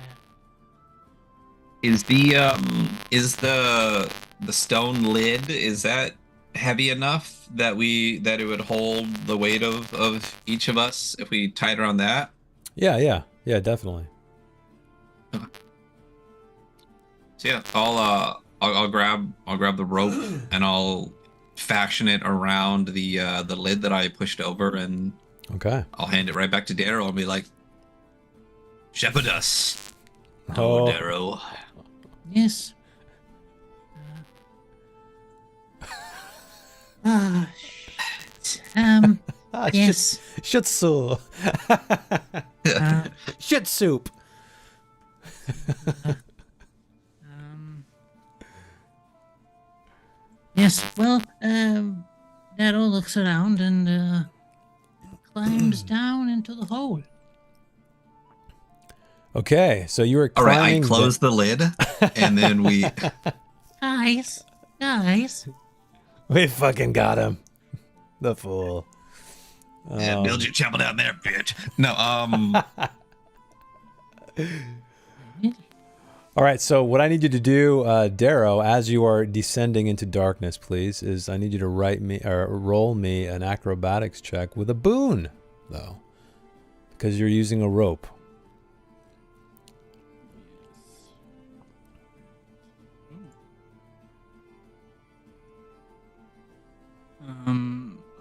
Is the stone lid, is that heavy enough that it would hold the weight of each of us if we tied around that? Yeah, definitely. So yeah, I'll grab the rope and I'll fashion it around the lid that I pushed over, and Okay. I'll hand it right back to Darrow and be like, "Shepherd us, Oh. Darrow." Yes. Shit. Yes. Shit soup. Shit soup. Yes, well, Darrow looks around and climbs down into the hole. Okay, so you were All right, I climbing. close the lid, and then we. Guys. We fucking got him. The fool. Yeah, build your chapel down there, bitch. No, All right, so what I need you to do, Darrow, as you are descending into darkness, please, is I need you to roll me an acrobatics check with a boon, though, because you're using a rope.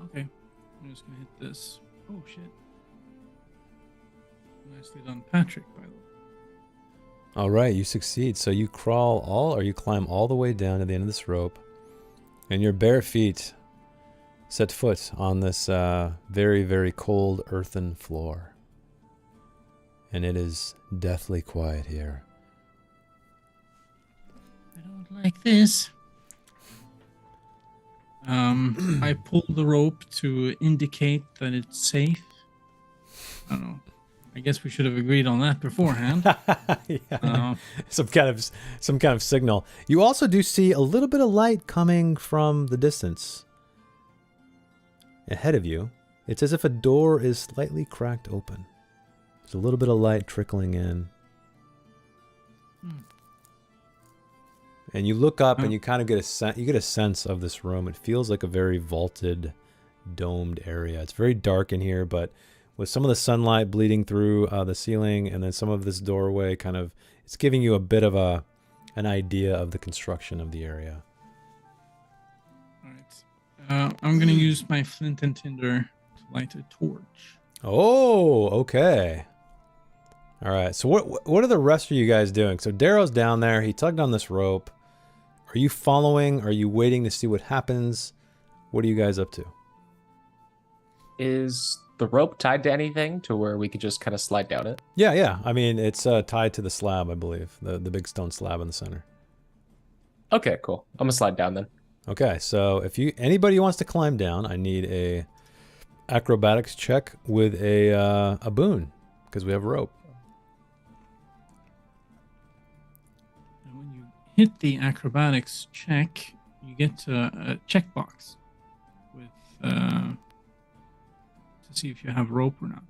Okay. I'm just gonna hit this. Oh shit. Nicely done, Patrick, by the way. All right, you succeed. So you you climb all the way down to the end of this rope, and your bare feet set foot on this very, very cold earthen floor. And it is deathly quiet here. I don't like this. I pull the rope to indicate that it's safe. I don't know. I guess we should have agreed on that beforehand. Yeah. Some kind of signal. You also do see a little bit of light coming from the distance. Ahead of you, it's as if a door is slightly cracked open. There's a little bit of light trickling in. And you look up and you kind of get a sense of this room. It feels like a very vaulted, domed area. It's very dark in here, but with some of the sunlight bleeding through the ceiling and then some of this doorway it's giving you a bit of an idea of the construction of the area. All right. I'm going to use my flint and tinder to light a torch. Oh, okay. All right. So what are the rest of you guys doing? So Darrow's down there. He tugged on this rope. Are you following? Are you waiting to see what happens? What are you guys up to? Is the rope tied to anything to where we could just kind of slide down it? Yeah. I mean, it's tied to the slab, I believe. The big stone slab in the center. Okay, cool. I'm gonna slide down then. Okay, so if anybody wants to climb down, I need a acrobatics check with a boon, because we have a rope. And when you hit the acrobatics check, you get a checkbox with to see if you have rope or not.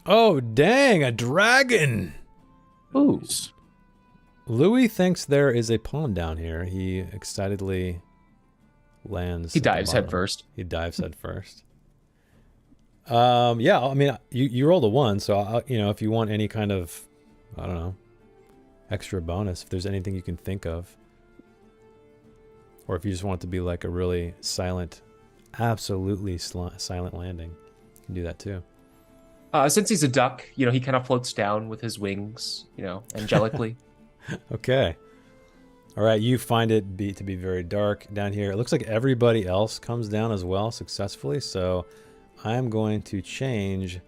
Oh, dang, a dragon! Ooh. Louis thinks there is a pond down here. He excitedly lands. He at the dives head bottom. first. He dives head first. Yeah, I mean, you rolled a 1, so if you want any kind of, I don't know, extra bonus, if there's anything you can think of, or if you just want it to be like a really silent, absolutely silent landing, you can do that too. Since he's a duck, he kind of floats down with his wings, angelically. Okay. All right, you find it to be very dark down here. It looks like everybody else comes down as well successfully, so I'm going to change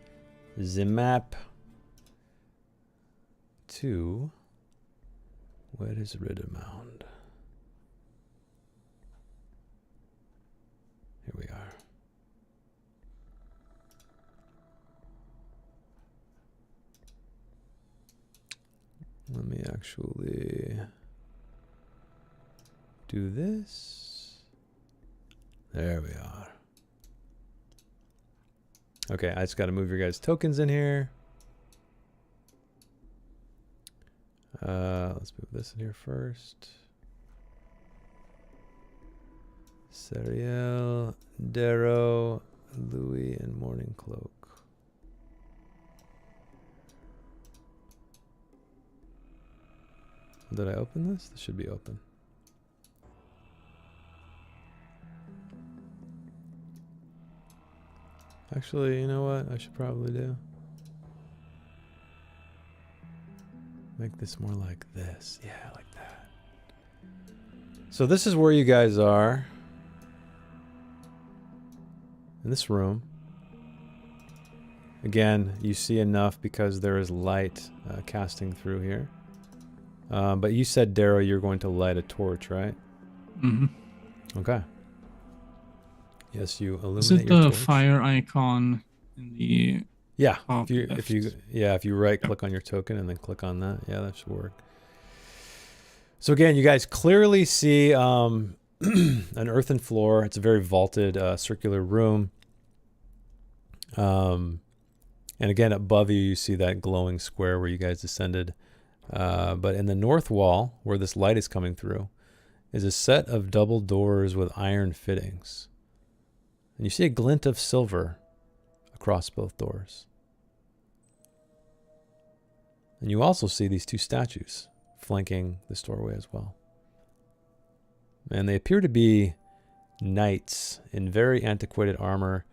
the map to... Where is Riddermound? Here we are. Let me actually do this. There we are. Okay, I just got to move your guys' tokens in here. Let's move this in here first. Serial, Darrow, Louis, and Morning Cloak. Did I open this? This should be open. Actually, you know what? I should probably do. Make this more like this. Yeah, like that. So this is where you guys are. In this room. Again, you see enough because there is light casting through here. But you said, Darrow, you're going to light a torch, right? Mm-hmm. Okay. Yes, you illuminate Is it your the torch. fire icon in the Yeah, top if you right click on your token and then click on that, yeah, that should work. So again, you guys clearly see an earthen floor. It's a very vaulted circular room. And again, above you, you see that glowing square where you guys descended. But in the north wall, where this light is coming through, is a set of double doors with iron fittings. And you see a glint of silver across both doors. And you also see these two statues flanking this doorway as well. And they appear to be knights in very antiquated armor.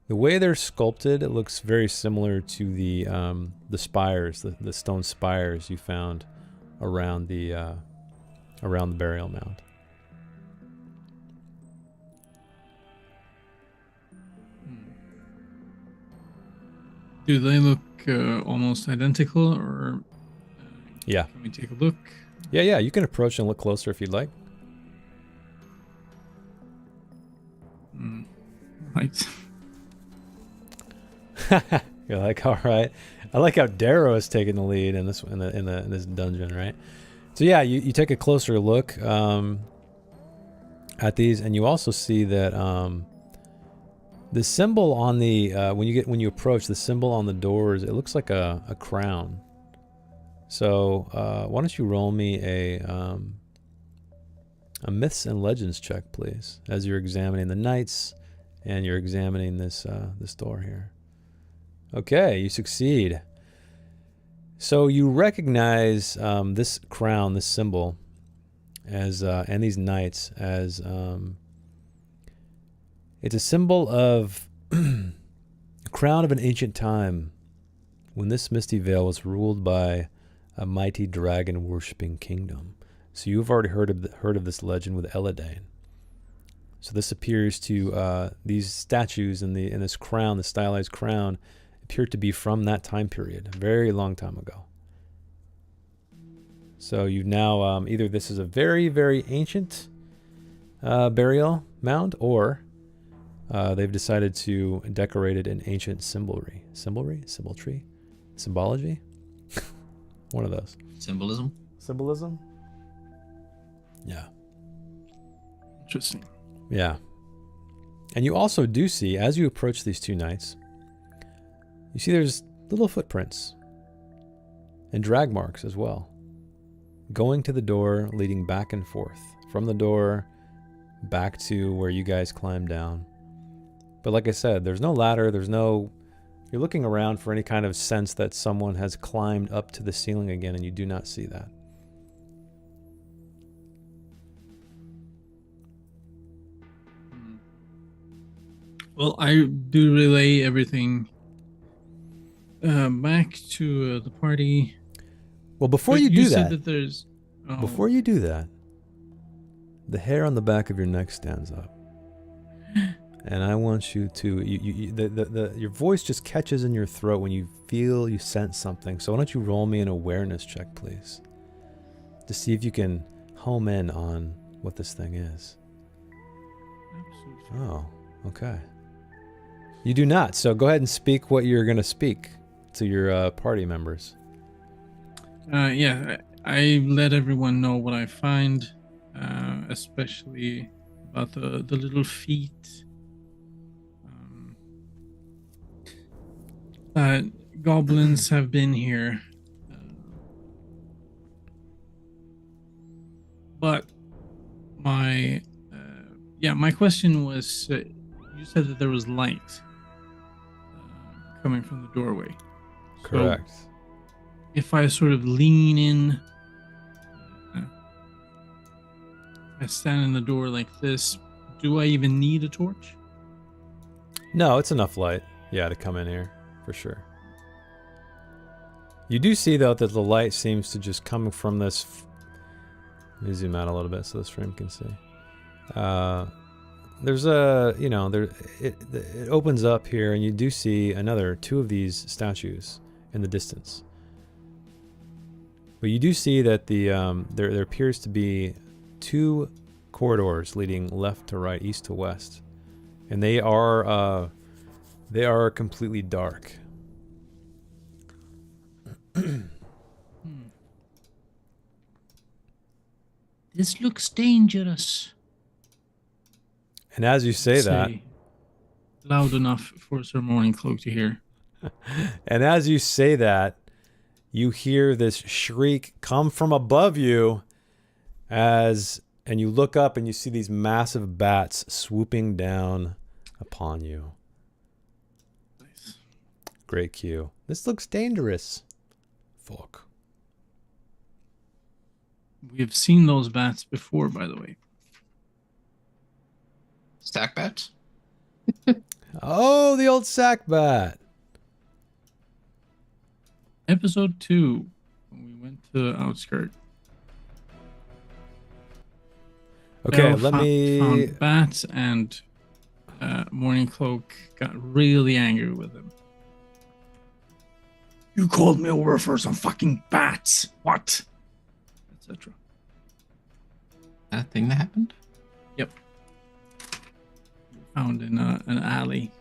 The way they're sculpted, it looks very similar to the spires, the stone spires you found around the burial mound. Do they look almost identical, or Yeah. can we take a look? Yeah, you can approach and look closer if you'd like. Right. You're like, all right. I like how Darrow is taking the lead in this in this dungeon, right? So yeah, you take a closer look at these, and you also see that the symbol on the when you approach, the symbol on the doors, it looks like a crown. So why don't you roll me a myths and legends check, please, as you're examining the knights and you're examining this this door here. Okay, you succeed. So you recognize this crown, this symbol, as and these knights as it's a symbol of a crown of an ancient time when this misty vale was ruled by a mighty dragon worshipping kingdom. So you've already heard of this legend with Eladane. So this appears to these statues in this crown, the stylized crown, appear to be from that time period, a very long time ago. So you now either this is a very, very ancient burial mound, or they've decided to decorate it in ancient symbolry. Symbolry? Symbology? One of those. Symbolism? Yeah. Interesting. Yeah. And you also do see, as you approach these two knights, you see there's little footprints and drag marks as well, going to the door, leading back and forth from the door back to where you guys climbed down. But like I said, there's no ladder, you're looking around for any kind of sense that someone has climbed up to the ceiling again, and you do not see that. Well, I do relay everything back to the party. Well, before But you do said that, that there's before you do that, the hair on the back of your neck stands up. And I want you to your voice just catches in your throat when you sense something. So why don't you roll me an awareness check, please, to see if you can home in on what this thing is. Absolutely. Oh, okay. You do not. So go ahead and speak what you're going to speak to your party members. Yeah, I let everyone know what I find, especially about the little feet. Goblins have been here, but my question was, you said that there was light coming from the doorway. Correct. So if I sort of lean in, I stand in the door like this, do I even need a torch? No, it's enough light. Yeah, to come in here for sure. You do see though that the light seems to just come from this. Let me zoom out a little bit so this frame can see. There's a, you know, it opens up here, and you do see two of these statues in the distance. But you do see that there appears to be 2 corridors leading left to right, east to west, and they are completely dark. This looks dangerous. And as you say that, loud enough for Sir Morningcloak to hear. and as you say that, you hear this shriek come from above you, and you look up and you see these massive bats swooping down upon you. Nice. Great cue. This looks dangerous. Fuck. We've seen those bats before, by the way. Stack bats? Oh, the old sack bat. Episode 2, when we went to Outskirt. Okay, Darrow let me. found bats, and Morningcloak got really angry with him. You called me over for some fucking bats. What? Etc. That thing that happened? Yep. Found in an alley.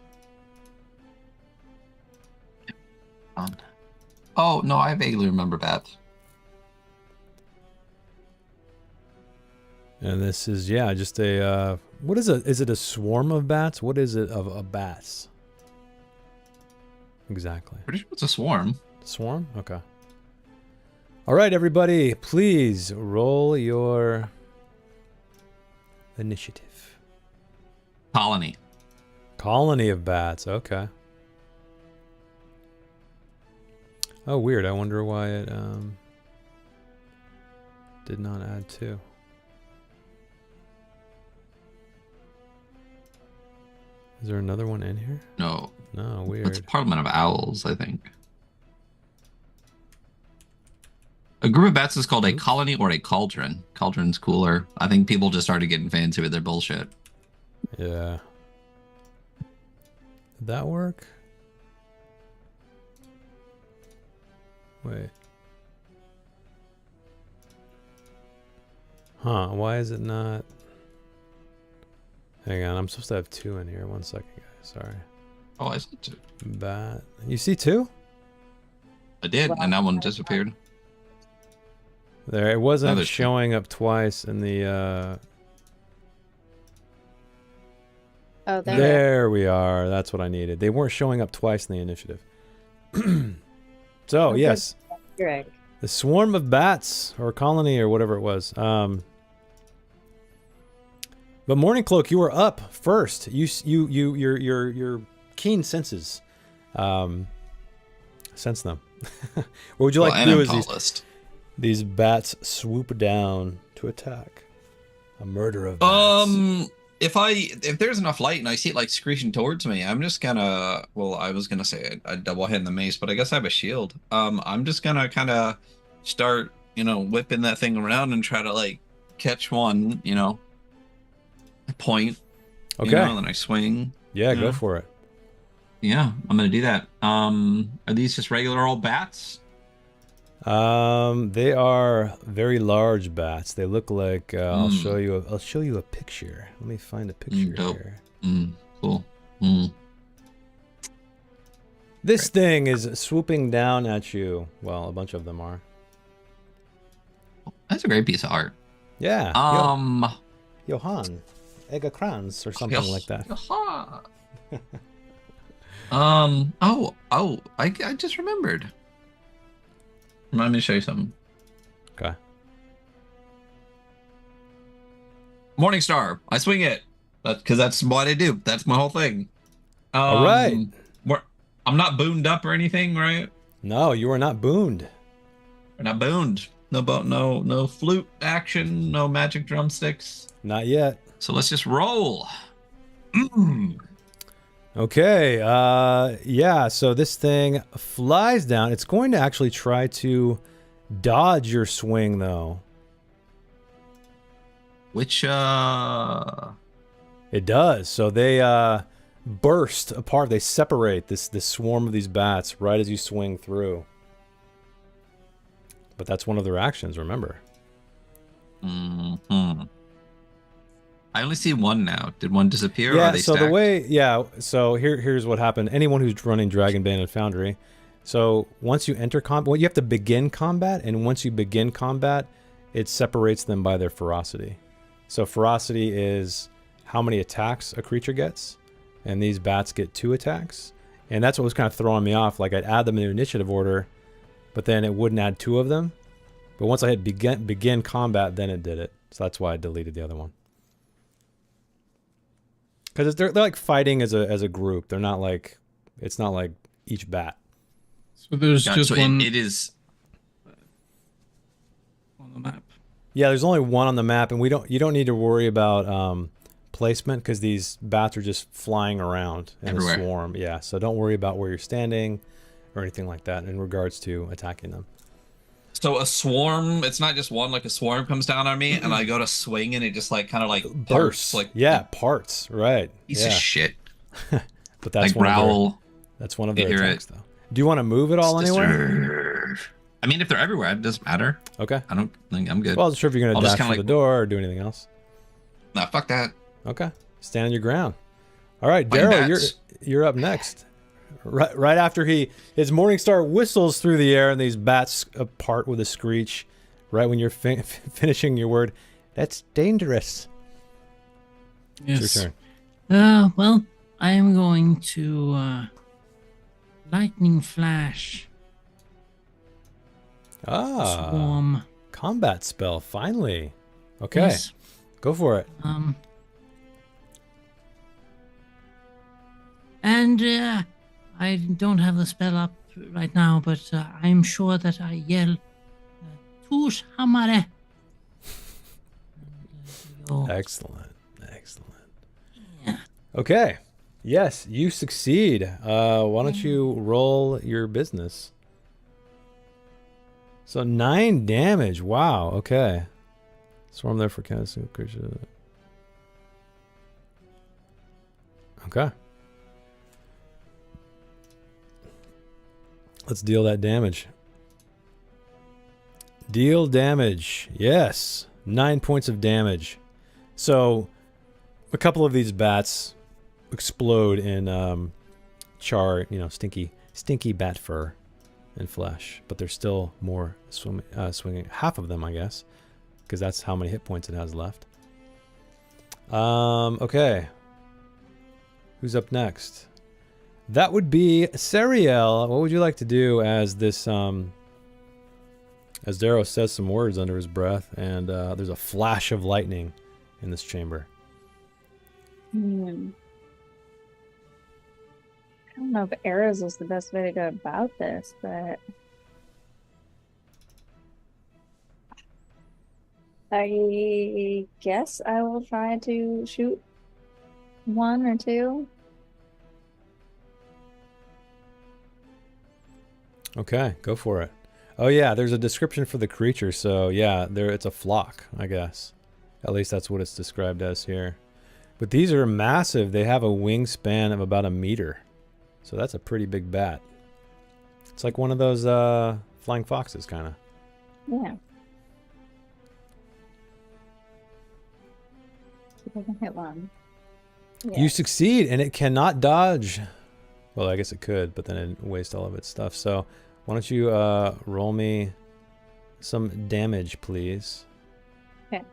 Oh, no, I vaguely remember bats. And this is, yeah, just a, what is it? Is it a swarm of bats? What is it of bats? Exactly. Pretty sure it's a swarm. Swarm? Okay. All right, everybody, please roll your initiative. Colony. Colony of bats, okay. Oh, weird. I wonder why it did not add 2. Is there another one in here? No. No, weird. It's a parliament of owls, I think. A group of bats is called a colony or a cauldron. Cauldron's cooler. I think people just started getting fancy with their bullshit. Yeah. Did that work? Wait. Huh, why is it not? Hang on, I'm supposed to have 2 in here. 1 second, guys. Sorry. Oh, I said 2. Bat. You see 2? I did, and that one disappeared. There, it wasn't There's showing up twice in the, Oh, There we are. That's what I needed. They weren't showing up twice in the initiative. So, yes. Greg. The swarm of bats, or colony, or whatever it was. But Morningcloak, you were up first. Your keen senses sense them. What would you like to do as these bats swoop down to attack? A murder of bats. If there's enough light and I see it like screeching towards me, I'm just gonna, well, I was gonna say I double hand the mace, but I guess I have a shield. I'm just gonna kind of start, whipping that thing around and try to like catch one, I point, Okay. and then I swing. Yeah, go for it. Yeah, I'm gonna do that. Are these just regular old bats? They are very large bats. They look like I'll show you a picture. Let me find a picture dope. here. Cool. This thing is swooping down at you. Well, a bunch of them are. That's a great piece of art. Yeah. Johann Ega Kranz or something like that. I just remembered. Let me show you something. Okay. Morningstar. I swing it. Because that's what I do. That's my whole thing. All right. I'm not booned up or anything, right? No, you are not booned. We're not booned. No flute action. No magic drumsticks. Not yet. So let's just roll. Okay. Yeah. So this thing flies down. It's going to actually try to dodge your swing, though. Which It does. So they burst apart. They separate this swarm of these bats right as you swing through. But that's one of their actions, remember. I only see one now. Did one disappear? Yeah, or are they so stacked? the way, yeah, so here's what happened. Anyone who's running Dragonbane and Foundry, so once you enter combat, well, you have to begin combat, and once you begin combat, it separates them by their ferocity. So ferocity is how many attacks a creature gets, and these bats get 2 attacks. And that's what was kind of throwing me off. Like, I'd add them in initiative order, but then it wouldn't add 2 of them. But once I hit begin combat, then it did it. So that's why I deleted the other one. Because they're like fighting as a group. They're not like, it's not like each bat. So there's just so one it is on the map. Yeah, there's only one on the map, and you don't need to worry about placement because these bats are just flying around in everywhere. a swarm. Yeah, so don't worry about where you're standing or anything like that in regards to attacking them. So a swarm, it's not just one, like a swarm comes down on me and I go to swing and it just like kind of like Bursts. parts, like Parts, right. piece of shit. But that's Like growl. That's one of their hear attacks, though. Do you want to move it all anyway? I mean, if they're everywhere, it doesn't matter. Okay. I don't think I'm good. Well, I was sure if you're going I'll to just dash kinda for like- the door or do anything else. Nah, fuck that. Okay. Stand on your ground. All right, Fighting Darrow, bats. you're up next. Right after his Morningstar whistles through the air and these bats apart with a screech. Right when you're finishing your word, that's dangerous. Yes. It's your turn. Well, I am going to lightning flash swarm. Combat spell, finally. Okay, Yes. go for it. And I don't have the spell up right now, but I'm sure that I yell, Tush Hamare. Excellent. Yeah. Okay. Yes, you succeed. Why don't you roll your business? So 9 damage. Wow. Okay. Swarm there for casting creature. Okay. Let's deal that damage. Deal damage. Yes. 9 points of damage. So a couple of these bats explode in char, stinky bat fur and flesh, but there's still more swinging. Half of them, I guess, because that's how many hit points it has left. Okay. Who's up next? That would be Seriel. What would you like to do as this, as Darrow says some words under his breath, and there's a flash of lightning in this chamber? I don't know if arrows is the best way to go about this, but I guess I will try to shoot 1 or 2. Okay, go for it. Oh yeah, there's a description for the creature, so yeah, it's a flock, I guess. At least that's what it's described as here. But these are massive. They have a wingspan of about 1 meter. So that's a pretty big bat. It's like one of those flying foxes, kind of. Yeah. See if I can hit 1. You succeed, and it cannot dodge. Well, I guess it could, but then it'd waste all of its stuff. So why don't you roll me some damage, please. Okay.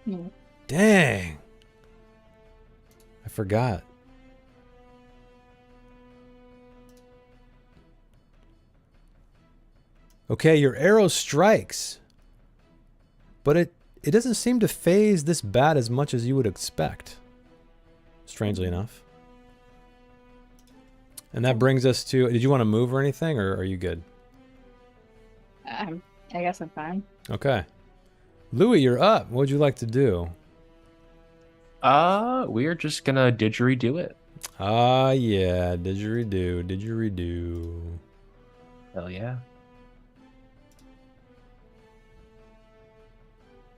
Mm. Dang. I forgot. Okay, your arrow strikes. But it doesn't seem to phase this bat as much as you would expect. Strangely enough. And that brings us to... Did you want to move or anything, or are you good? I guess I'm fine. Okay. Louis, you're up. What would you like to do? We're just gonna didgeridoo it. Ah, yeah. Didgeridoo. Didgeridoo. Hell yeah.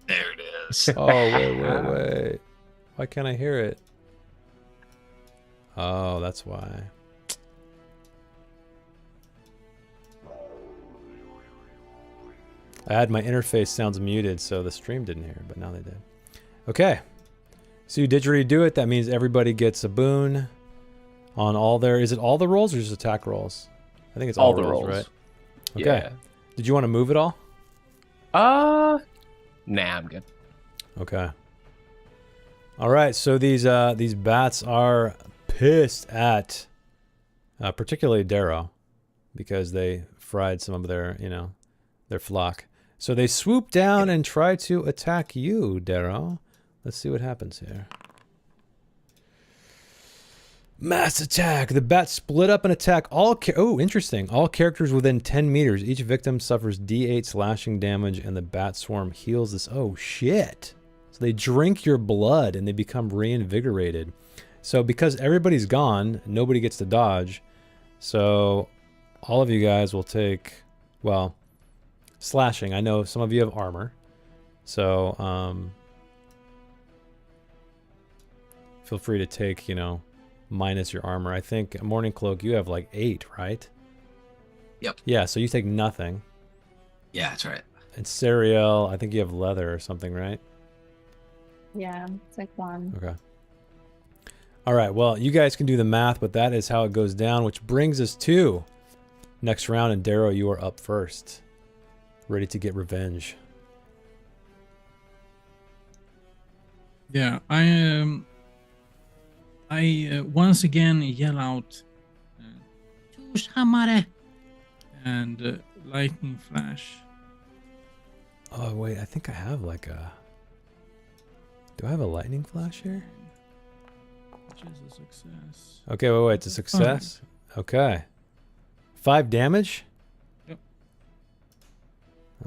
There it is. Oh, wait. Why can't I hear it? Oh, that's why. I had my interface sounds muted, so the stream didn't hear it, but now they did. Okay. So you didgeridoo it. That means everybody gets a boon on all their... Is it all the rolls or just attack rolls? I think it's all the rolls, right? Okay. Yeah. Did you want to move at all? Nah, I'm good. Okay. All right. So these bats are pissed at, particularly Darrow, because they fried some of their, their flock. So they swoop down and try to attack you, Darrow. Let's see what happens here. Mass attack. The bats split up and attack all... interesting. All characters within 10 meters. Each victim suffers D8 slashing damage, and the bat swarm heals this... Oh, shit. So they drink your blood, and they become reinvigorated. So because everybody's gone, nobody gets to dodge. So all of you guys will take... Well, slashing. I know some of you have armor. So, feel free to take, minus your armor. I think Morning Cloak, you have like 8, right? Yep. Yeah, so you take nothing. Yeah, that's right. And Serial, I think you have leather or something, right? Yeah, it's like 1. Okay. All right, well, you guys can do the math, but that is how it goes down, which brings us to next round. And Darrow, you are up first. Ready to get revenge. Yeah, I once again yell out, Tushamare. and lightning flash. Oh, wait, I think I have like a... Do I have a lightning flash here? Which is a success. Okay, wait, it's a success? Okay. 5 damage? Yep.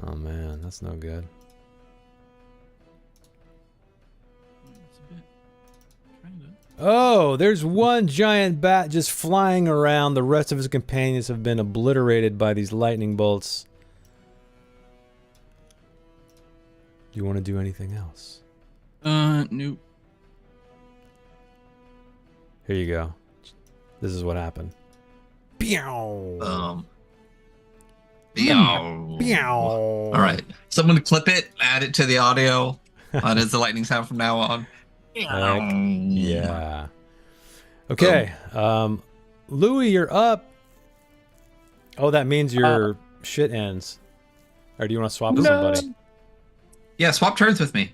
Oh, man, that's no good. It's a bit, kinda. Oh, there's one giant bat just flying around. The rest of his companions have been obliterated by these lightning bolts. Do you want to do anything else? Nope. Here you go. This is what happened. Pew! Pew! All right. Someone clip it, add it to the audio. That is the lightning sound from now on. Heck yeah. Okay. Louis, you're up. Oh, that means your shit ends. Or do you want to swap with somebody? Yeah, swap turns with me.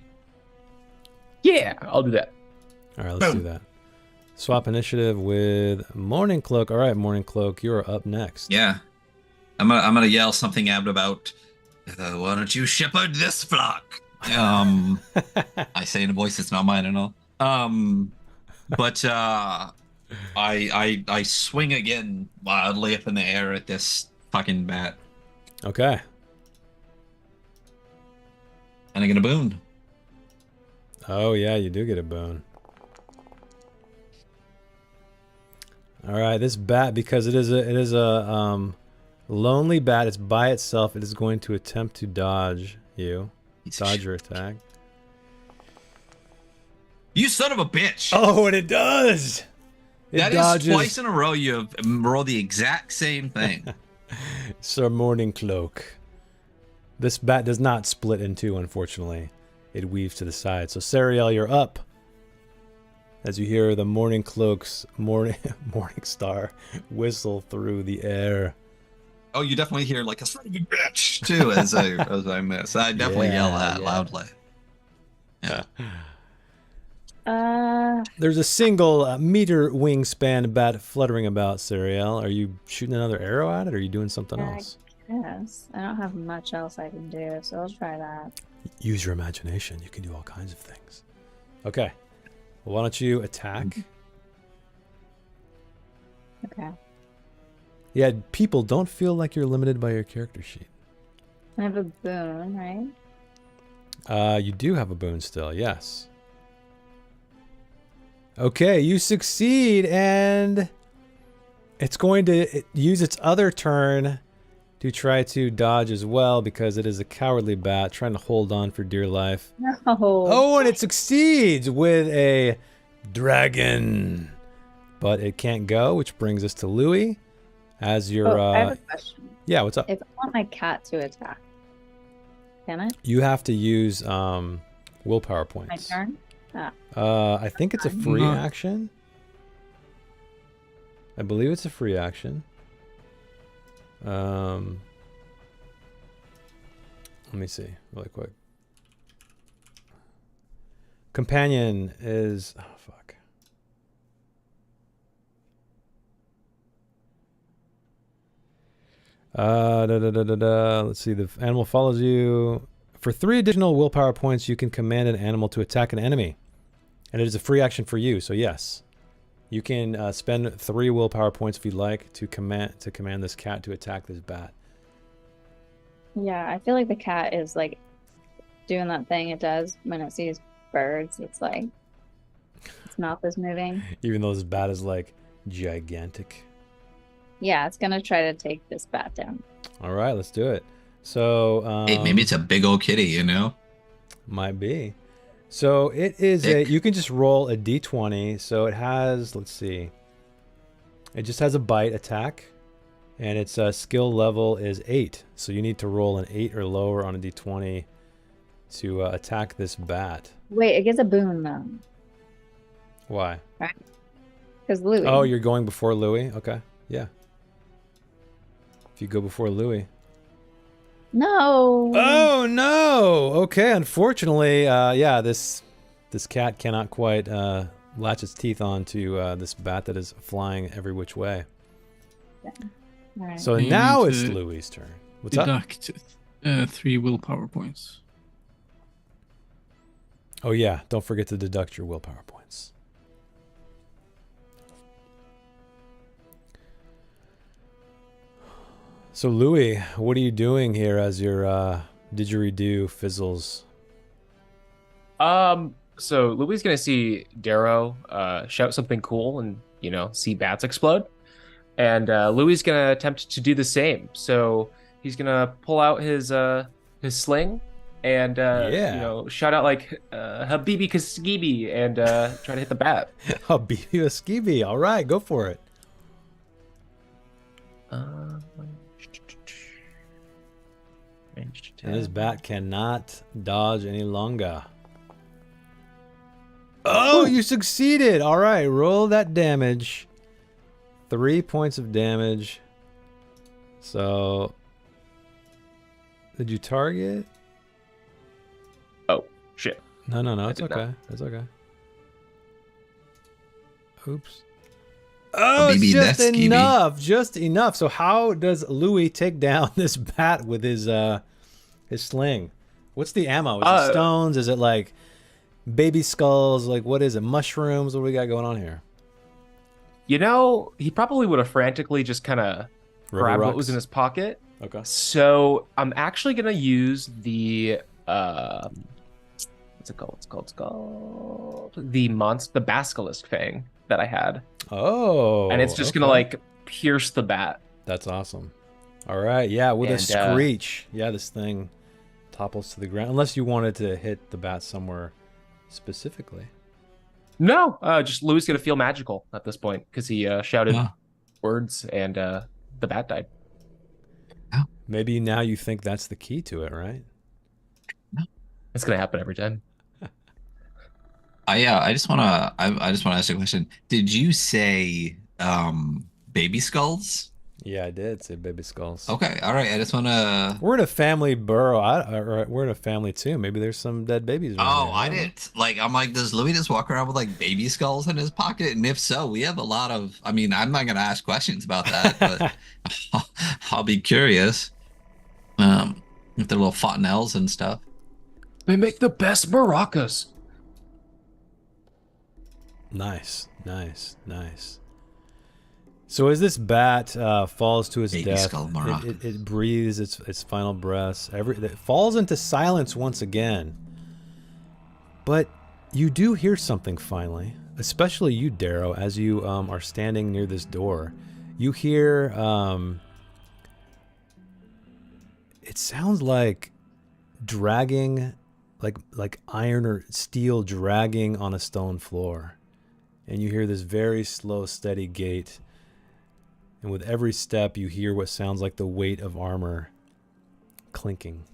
Yeah, I'll do that. All right, let's do that. Swap initiative with Morning Cloak. All right, Morning Cloak, you're up next. Yeah. I'm gonna yell something out about why don't you shepherd this flock? I say in a voice that's not mine at all. But I swing again wildly up in the air at this fucking bat. Okay. And I get a boon. Oh yeah, you do get a boon. All right, this bat, because it is a lonely bat. It's by itself. It is going to attempt to dodge you. Dodge your attack. You son of a bitch! Oh, and it does. That is twice in a row you have rolled the exact same thing. Sir Morning Cloak. This bat does not split in two, unfortunately. It weaves to the side. So, Sariel, you're up. As you hear the Morning Cloak's morning star whistle through the air. Oh, you definitely hear like a son of a bitch too as I miss. I definitely yell Yeah, that yeah. loudly. Yeah. There's a single meter wingspan bat fluttering about, Sariel. Are you shooting another arrow at it, or are you doing something else? Yes. I don't have much else I can do, so I'll try that. Use your imagination. You can do all kinds of things. Okay. Well, why don't you attack? Okay. Yeah, people, don't feel like you're limited by your character sheet. I have a boon, right? You do have a boon still, yes. Okay, you succeed, and it's going to use its other turn to try to dodge as well, because it is a cowardly bat trying to hold on for dear life. No. Oh, and it succeeds with a dragon. But it can't go, which brings us to Louis. As your I have a question. Yeah, what's up? If I want my cat to attack, can I? You have to use willpower points. My turn? I think it's a free No. action. I believe it's a free action. Let me see really quick. Companion is fuck. Let's see. The animal follows you. For 3 additional willpower points, you can command an animal to attack an enemy. And it is a free action for you, so yes. You can spend 3 willpower points if you'd like to command this cat to attack this bat. Yeah, I feel like the cat is like doing that thing it does when it sees birds. It's like its mouth is moving. Even though this bat is like gigantic. Yeah, it's gonna try to take this bat down. All right, let's do it. So Hey, maybe it's a big old kitty, you know? might be. So it is Thick. you can just roll a d20. So it has, let's see. It just has a bite attack, and its skill level is 8. So you need to roll an 8 or lower on a d20 to attack this bat. Wait, it gets a boon though. Why? Because Louis. Oh, you're going before Louis? Okay. Yeah. If you go before Louis. No. Oh no! Okay, unfortunately, yeah, this cat cannot quite latch its teeth onto this bat that is flying every which way. All right. So You now need it's to Louis' turn. What's up? Deduct 3 willpower points. Oh yeah, don't forget to deduct your willpower points. So Louis, what are you doing here as your didgeridoo fizzles? So Louis is gonna see Darrow shout something cool and see bats explode, and Louis is gonna attempt to do the same. So he's gonna pull out his sling and shout out like Habibi Kaskibi and try to hit the bat. Oh, BB Skibby. All right, go for it. And this bat cannot dodge any longer. Oh, you succeeded. All right, roll that damage. 3 points of damage. So, did you target? Oh shit! No, it's did not. okay. It's okay. Oops. Oh, it's Maybe just that's skeevy. enough. Just enough. So how does Louis take down this bat with his sling? What's the ammo? Is it stones? Is it like baby skulls? Like what is it? Mushrooms? What do we got going on here? He probably would have frantically just kind of River grabbed what rocks? was in his pocket. Okay. So I'm actually gonna use the what's it called? It's called the basilisk fang that I had. Oh. And it's just gonna okay. like pierce the bat. That's awesome. All right, yeah, with a And, screech. Yeah, this thing topples to the ground. Unless you wanted to hit the bat somewhere specifically. No, just Louis gonna feel magical at this point because he shouted Huh. words and the bat died. Maybe now you think that's the key to it, right? It's gonna happen every time. I just wanna ask a question. Did you say baby skulls? Yeah, I did say baby skulls. Okay, all right. I just want to. We're in a family burrow. We're in a family too. Maybe there's some dead babies around Oh, here. I don't know. didn't. Like, I'm like, does Louis just walk around with like baby skulls in his pocket? And if so, we have a lot of. I mean, I'm not gonna ask questions about that, but I'll be curious. If they're little fontanelles and stuff. They make the best maracas. Nice, nice, nice. So as this bat falls to its Baby death, skull maracas. it breathes its final breaths. It falls into silence once again. But you do hear something finally, especially you, Darrow, as you are standing near this door. You hear it sounds like dragging, like iron or steel dragging on a stone floor. And you hear this very slow, steady gait. And with every step, you hear what sounds like the weight of armor clinking.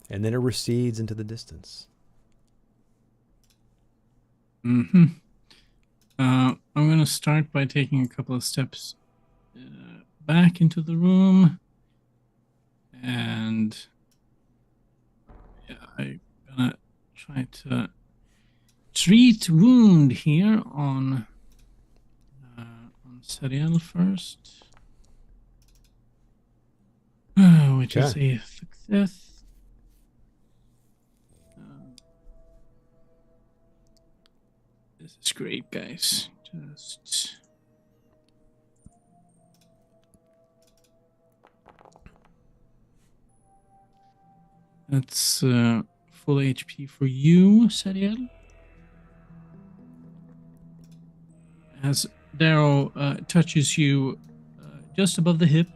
And then it recedes into the distance. Mm-hmm. I'm going to start by taking a couple of steps back into the room. And yeah, I'm going to try to treat wound here on Sariel first. Which is a success. This is great, guys. Just that's full HP for you, Sariel. As Darrow touches you just above the hip,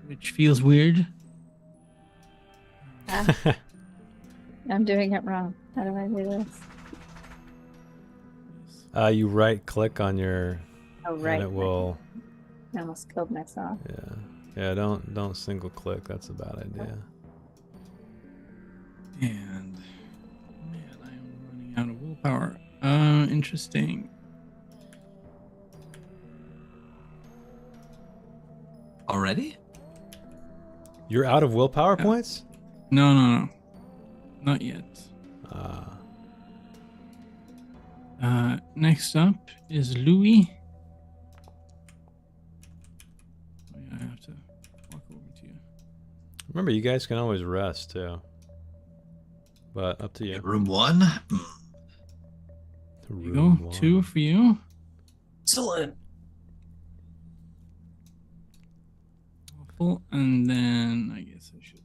which feels weird. I'm doing it wrong. How do I do this? You right click on your, Oh, right. and it will. I almost killed myself. Yeah. Don't single click. That's a bad idea. And man, I am running out of willpower. Interesting. Already? You're out of willpower points? No. Not yet. Next up is Louis. I have to walk over to you. Remember, you guys can always rest too. But up to you. Room 1? There you go. 2 for you. Excellent. And then I guess I should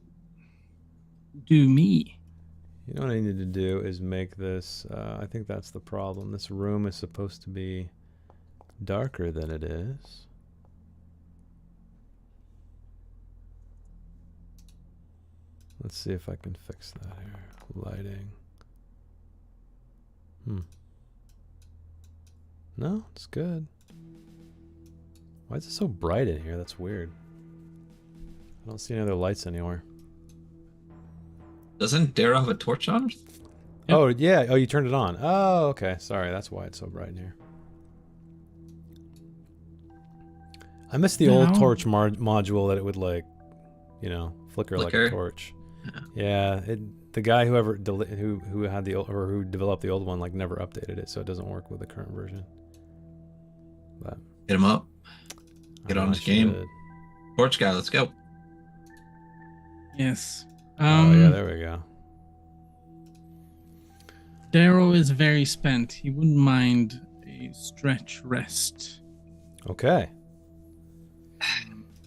do me. You know what I need to do is make this, I think that's the problem. This room is supposed to be darker than it is. Let's see if I can fix that here. Lighting. No, it's good. Why is it so bright in here? That's weird. I don't see any other lights anywhere. Doesn't Darrow have a torch on? Yep. Oh, yeah. Oh, you turned it on. Oh, okay. Sorry. That's why it's so bright in here. I missed the old torch module that it would, like, you know, flicker like a torch. Yeah. The guy who had the old, or who developed the old one, like, never updated it, so it doesn't work with the current version. But Hit him up. Get on this game. Torch guy, let's go. Yes. Oh, yeah, there we go. Darrow is very spent. He wouldn't mind a stretch rest. Okay.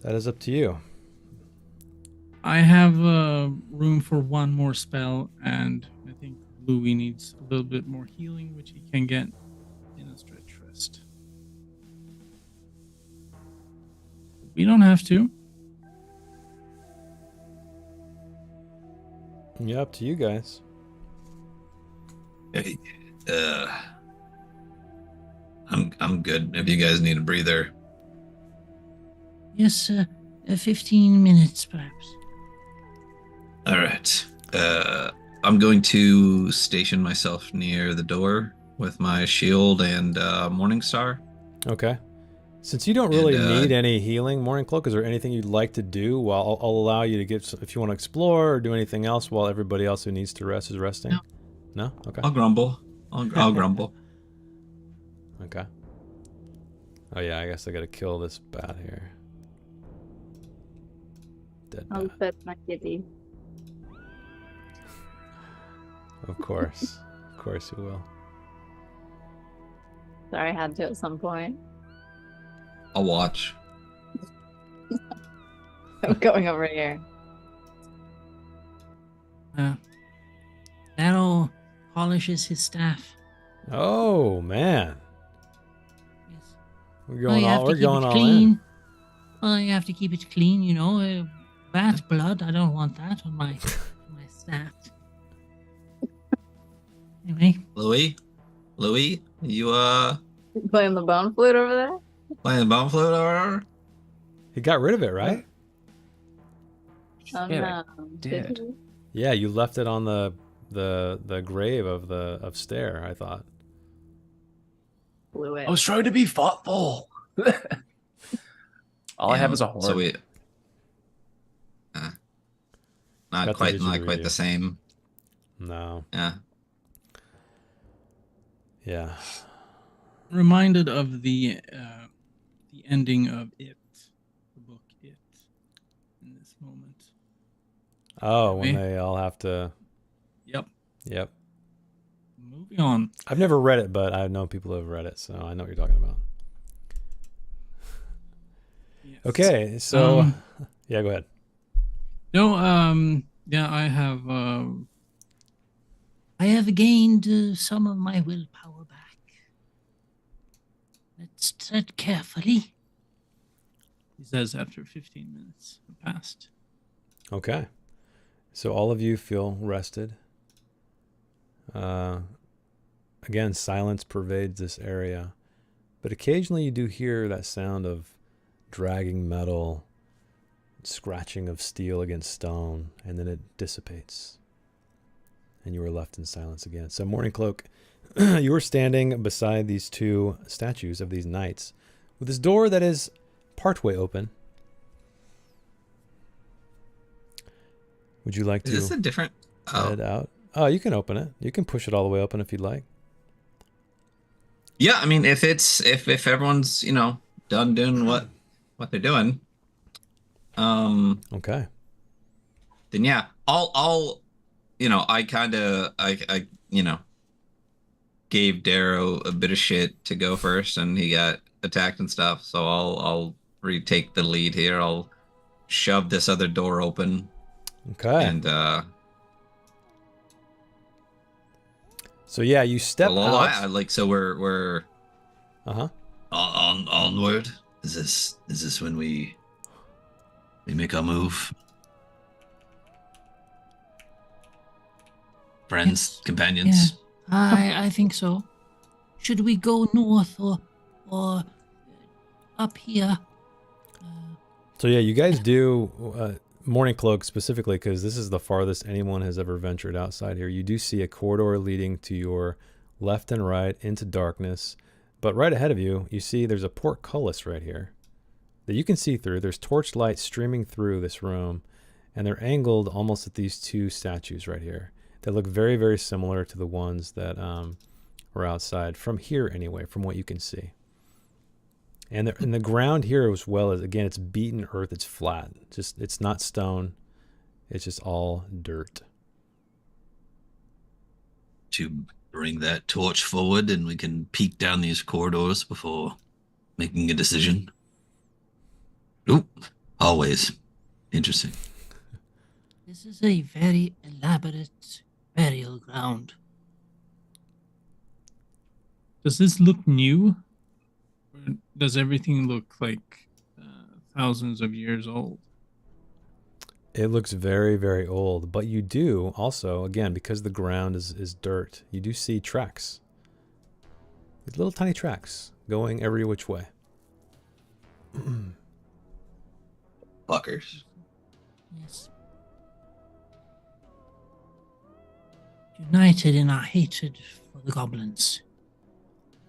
That is up to you. I have room for one more spell, and I think Louis needs a little bit more healing, which he can get in a stretch rest. We don't have to. Yeah, up to you guys. Hey, I'm good. If you guys need a breather. Yes, 15 minutes perhaps. All right. I'm going to station myself near the door with my shield and Morning Star. Okay. Since you don't really And, need any healing, Morning Cloak, is there anything you'd like to do? Well, I'll allow you to get some, if you want to explore or do anything else while everybody else who needs to rest is resting. No. No? Okay. I'll grumble. I'll grumble. Okay. Oh yeah, I guess I gotta kill this bat here. Dead I'll bat. pet my kitty. Of course. Of course you will. Sorry, I had to at some point. I'll watch. I'm going over here. Darrow polishes his staff. Oh man. Yes. We're Well, going you have all to we're keep going it all clean. in. Well, you have to keep it clean, you know. Bat blood, I don't want that on my staff. Anyway, Louis, you Playing the bone flute over there? playing bone flute or? He got rid of it, right? Oh Yeah, no. did. you? Yeah, you left it on the grave of Stare, I thought. Blew it. I was trying to be thoughtful. All I have is a horn. So we. Got Not to quite, do not the quite review. the same. No. Yeah. Yeah. Reminded of the ending of It, the book It, in this moment. Oh, when Me? they all have to. Yep. Yep. Moving on. I've never read it, but I know people who have read it, so I know what you're talking about. Yes. Okay, so Um, yeah, go ahead. No, yeah, I have gained some of my willpower back. Let's tread carefully. he says after 15 minutes have passed. Okay. So all of you feel rested. Again, silence pervades this area, but occasionally you do hear that sound of dragging metal, scratching of steel against stone, and then it dissipates. And you are left in silence again. So Morning Cloak, you were standing beside these two statues of these knights with this door that is partway open. Would you like Is to this a different? Oh, head out? Oh, you can open it. You can push it all the way open if you'd like. yeah. I mean, if everyone's done doing what they're doing, Okay. then yeah, I'll I kind of I gave Darrow a bit of shit to go first, and he got attacked and stuff. So I'll retake the lead here. I'll shove this other door open, Okay. and So yeah, you step out. so we're Uh-huh. Onward. Is this when we make our move? Friends, Yes. companions. I think so. Should we go north or up here? So yeah, you guys do Morning Cloak specifically because this is the farthest anyone has ever ventured outside here. You do see a corridor leading to your left and right into darkness, but right ahead of you, you see there's a portcullis right here that you can see through. There's torchlight streaming through this room, and they're angled almost at these two statues right here. They look very, very similar to the ones that were outside from here anyway, from what you can see. And the ground here as well as, again, it's beaten earth. It's flat. It's not stone. It's just all dirt. To bring that torch forward and we can peek down these corridors before making a decision. Oop, always interesting. This is a very elaborate burial ground. Does this look new? Or does everything look like thousands of years old? It looks very, very old, but you do also, again, because the ground is dirt, you do see tracks. Little tiny tracks going every which way. Fuckers. Yes. United in our hatred for the goblins.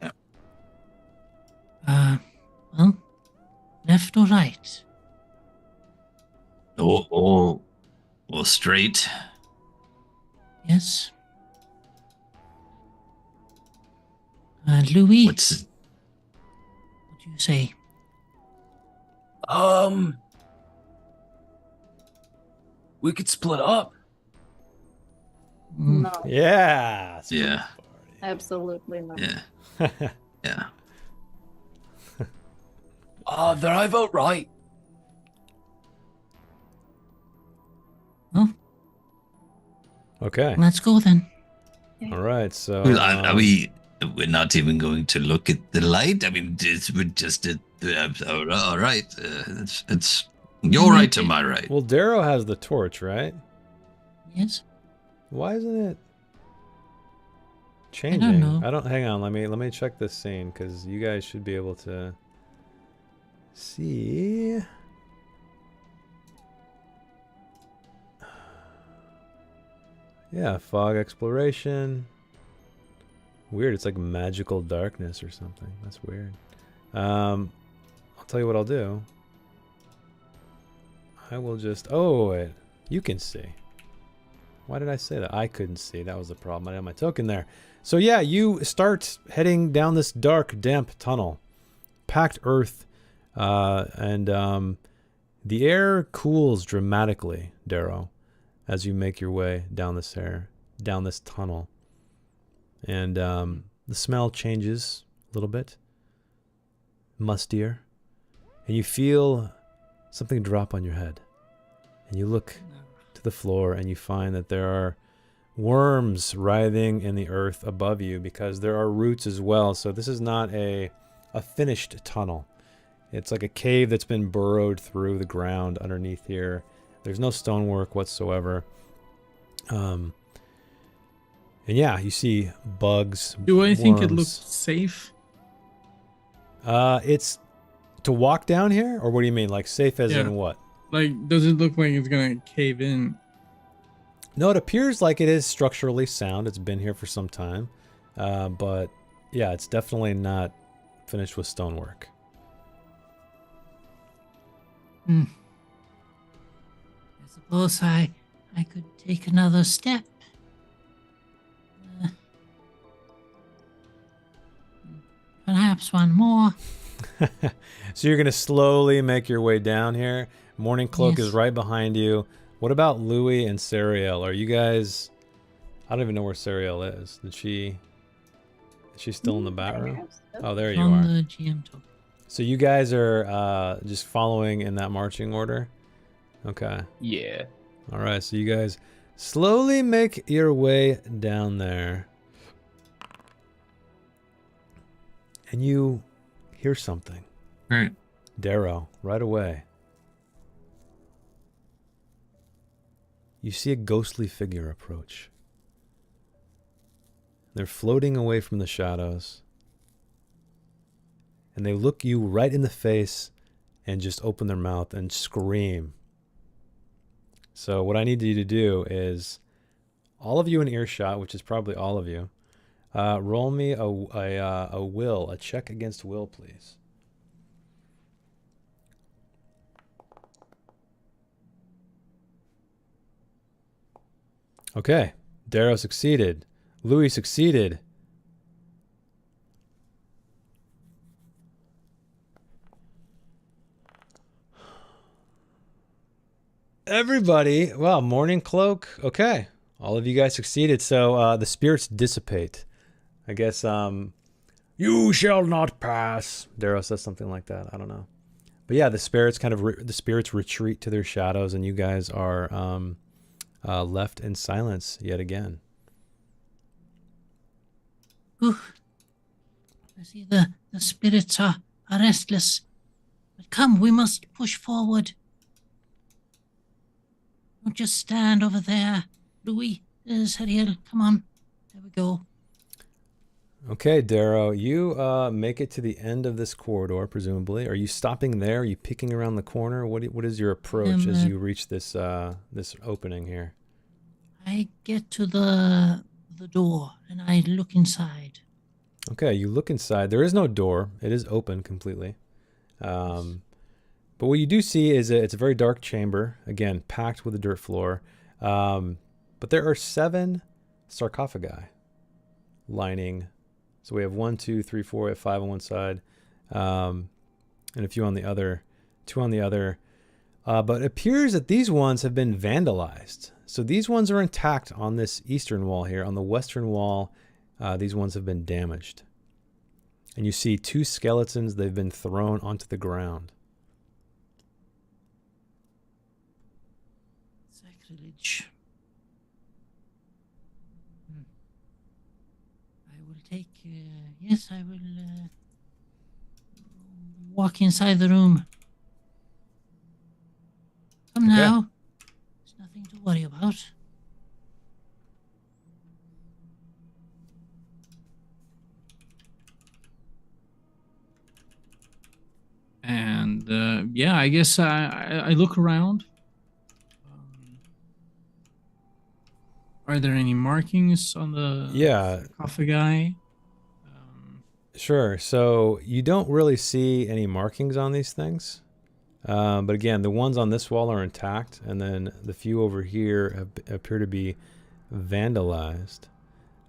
Yep. Well, left or right? Or straight. Yes. Louis, What do you say? We could split up. Mm, No, Yeah. Yeah. absolutely not. Yeah. Yeah. Then I vote right. Well, Okay. let's go then. All right. So Are we? We're not even going to look at the light. I mean, we're just all right. It's your right to my right. well, Darrow has the torch, right? Yes. Why isn't it changing? know. Hang on, let me check this scene because you guys should be able to see. Yeah, fog exploration. Weird, it's like magical darkness or something. That's weird. I'll tell you what I'll do. I will just, oh wait, you can see. Why did I say that? I couldn't see. That was the problem. I had my token there. So yeah, you start heading down this dark, damp tunnel. Packed earth. And the air cools dramatically, Darrow, as you make your way down this tunnel. And the smell changes a little bit. Mustier. And you feel something drop on your head. And you look to the floor and you find that there are worms writhing in the earth above you because there are roots as well. So this is not a finished tunnel. It's like a cave that's been burrowed through the ground underneath here. There's no stonework whatsoever. And yeah, you see bugs. Do I think it worms. looks safe? It's to walk down here, or what do you mean? Like safe as in what? Like, does it look like it's gonna cave in? No, it appears like it is structurally sound. It's been here for some time. But yeah, it's definitely not finished with stonework. I suppose I could take another step. Perhaps one more. So you're going to slowly make your way down here. Morning Cloak Yes. is right behind you. What about Louis and Sariel? Are you guys... I don't even know where Sariel is. Is she still in the back room? Oh, there you On are. the GM token. So you guys are just following in that marching order? Okay. Yeah. All right, so you guys slowly make your way down there. And you hear something. All right. Darrow, right away. You see a ghostly figure approach. They're floating away from the shadows. And they look you right in the face and just open their mouth and scream. So what I need you to do is, all of you in earshot, which is probably all of you, roll me a check against will, please. Okay, Darrow succeeded. Louis succeeded. Everybody, well, Morning Cloak. Okay, all of you guys succeeded. So the spirits dissipate. I guess you shall not pass. Darrow says something like that. I don't know, but yeah, the spirits retreat to their shadows, and you guys are left in silence yet again. Ooh. I see the spirits are restless. But come, we must push forward. Don't just stand over there. Louis, Sariel, come on. There we go. Okay, Darrow, you make it to the end of this corridor, presumably. Are you stopping there? Are you peeking around the corner? What is your approach as you reach this this opening here? I get to the door and I look inside. Okay, you look inside. There is no door. It is open completely. But what you do see is it's a very dark chamber, again, packed with a dirt floor. But there are 7 sarcophagi lining. So we have 1, 2, 3, 4, we have 5 on one side, and a few on the other, 2 on the other. But it appears that these ones have been vandalized. So these ones are intact on this eastern wall here. On the western wall, these ones have been damaged. And you see 2 skeletons. They've been thrown onto the ground. Sacrilege. I will take. Yes, I will walk inside the room. Come now. There's nothing to worry about. And yeah, I guess I look around. Are there any markings on the sarcophagi? Sure. So you don't really see any markings on these things. But again, the ones on this wall are intact, and then the few over here appear to be vandalized.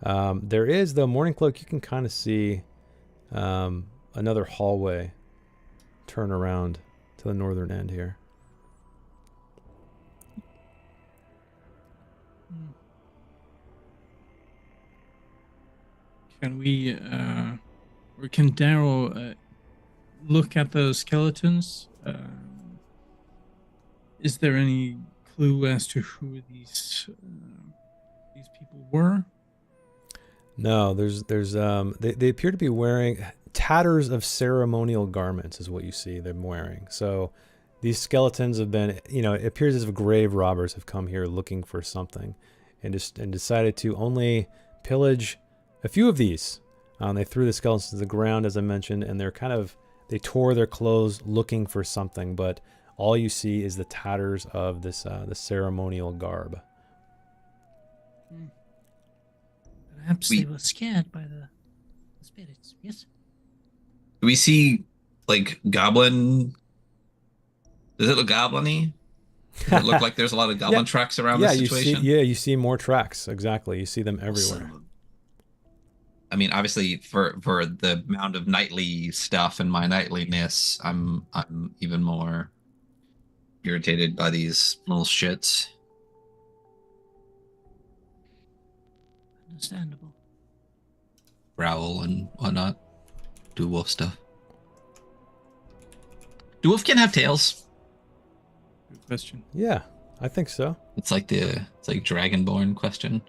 There is, though, Morning Cloak, you can kind of see another hallway turn around to the northern end here. Can we, or can Darrow look at the skeletons? Is there any clue as to who these people were? No, they appear to be wearing tatters of ceremonial garments is what you see them wearing. So these skeletons have been, it appears as if grave robbers have come here looking for something and decided to only pillage a few of these. They threw the skeletons to the ground, as I mentioned, and they tore their clothes looking for something, but all you see is the tatters of this the ceremonial garb. Perhaps they were scared by the spirits, yes? Do we see, like, goblin? Does it look goblin-y? Does it look like there's a lot of goblin tracks around this situation? You see more tracks, exactly. You see them everywhere. Awesome. I mean, obviously, for the amount of nightly stuff and my nightliness, I'm even more irritated by these little shits. Understandable. Growl and whatnot. Do wolf stuff. Do wolf can have tails? Good question. Yeah, I think so. It's like Dragonborn question.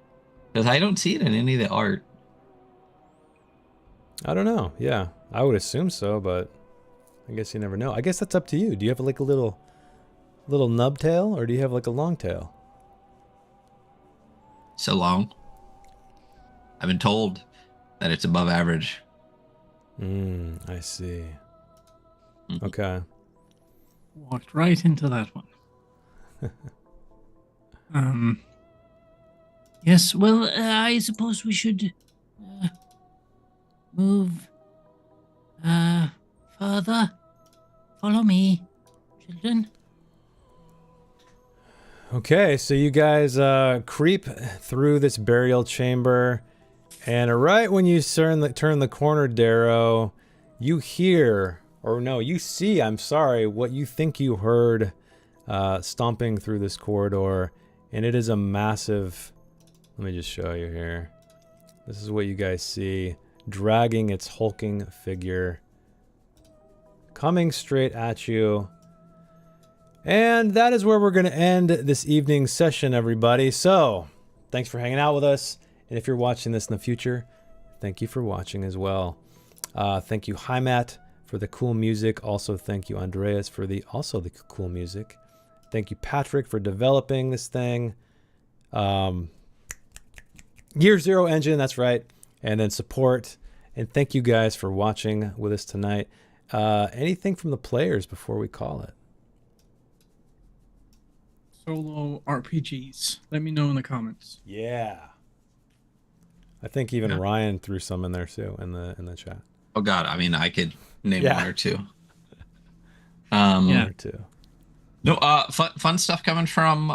Because I don't see it in any of the art. I don't know. Yeah, I would assume so, but I guess you never know. I guess that's up to you. Do you have like a little nub tail, or do you have like a long tail? So long. I've been told that it's above average. I see. Okay. Walked right into that one. Yes, well, I suppose we should move further. Follow me, children. Okay, so you guys creep through this burial chamber, and right when you turn the corner, Darrow, you hear, or no, you see, I'm sorry, what you think you heard stomping through this corridor, and it is a massive, let me just show you here. This is what you guys see, dragging its hulking figure, coming straight at you. And that is where we're going to end this evening's session, everybody. So, thanks for hanging out with us. And if you're watching this in the future, thank you for watching as well. Thank you, Hymat, for the cool music. Also, thank you, Andreas, for the cool music. Thank you, Patrick, for developing this thing. Year Zero Engine, that's right. And then support. And thank you guys for watching with us tonight. Anything from the players before we call it? Solo RPGs. Let me know in the comments. Yeah. I think even Ryan threw some in there too in the chat. Oh god, I mean I could name one or two. Yeah. Or two. No, fun stuff coming from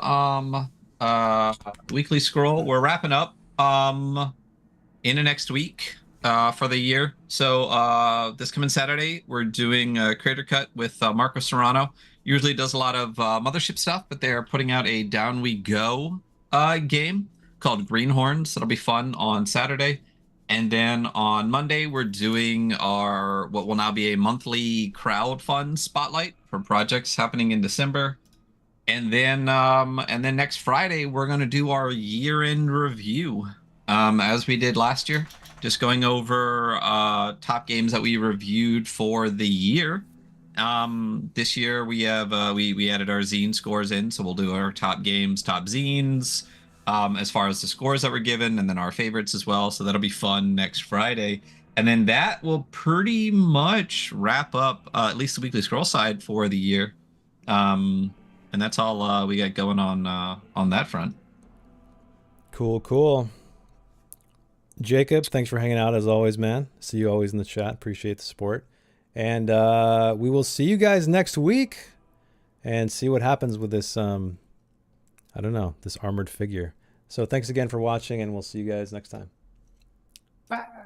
Weekly Scroll. We're wrapping up in the next week for the year. So this coming Saturday, we're doing a Creator Cut with Marco Serrano. Usually does a lot of Mothership stuff, but they're putting out a Down We Go game called Greenhorns. That'll be fun on Saturday. And then on Monday, we're doing our what will now be a monthly crowdfund spotlight for projects happening in December. And then next Friday, we're going to do our year-end review, as we did last year, just going over top games that we reviewed for the year. This year we have we added our zine scores in, so we'll do our top games, top zines, as far as the scores that were given, and then our favorites as well. So that'll be fun next Friday. And then that will pretty much wrap up at least the Weekly Scroll side for the year. And that's all we got going on that front. Cool. Jacob, thanks for hanging out as always, man. See you always in the chat. Appreciate the support. And we will see you guys next week and see what happens with this, I don't know, this armored figure. So thanks again for watching, and we'll see you guys next time. Bye.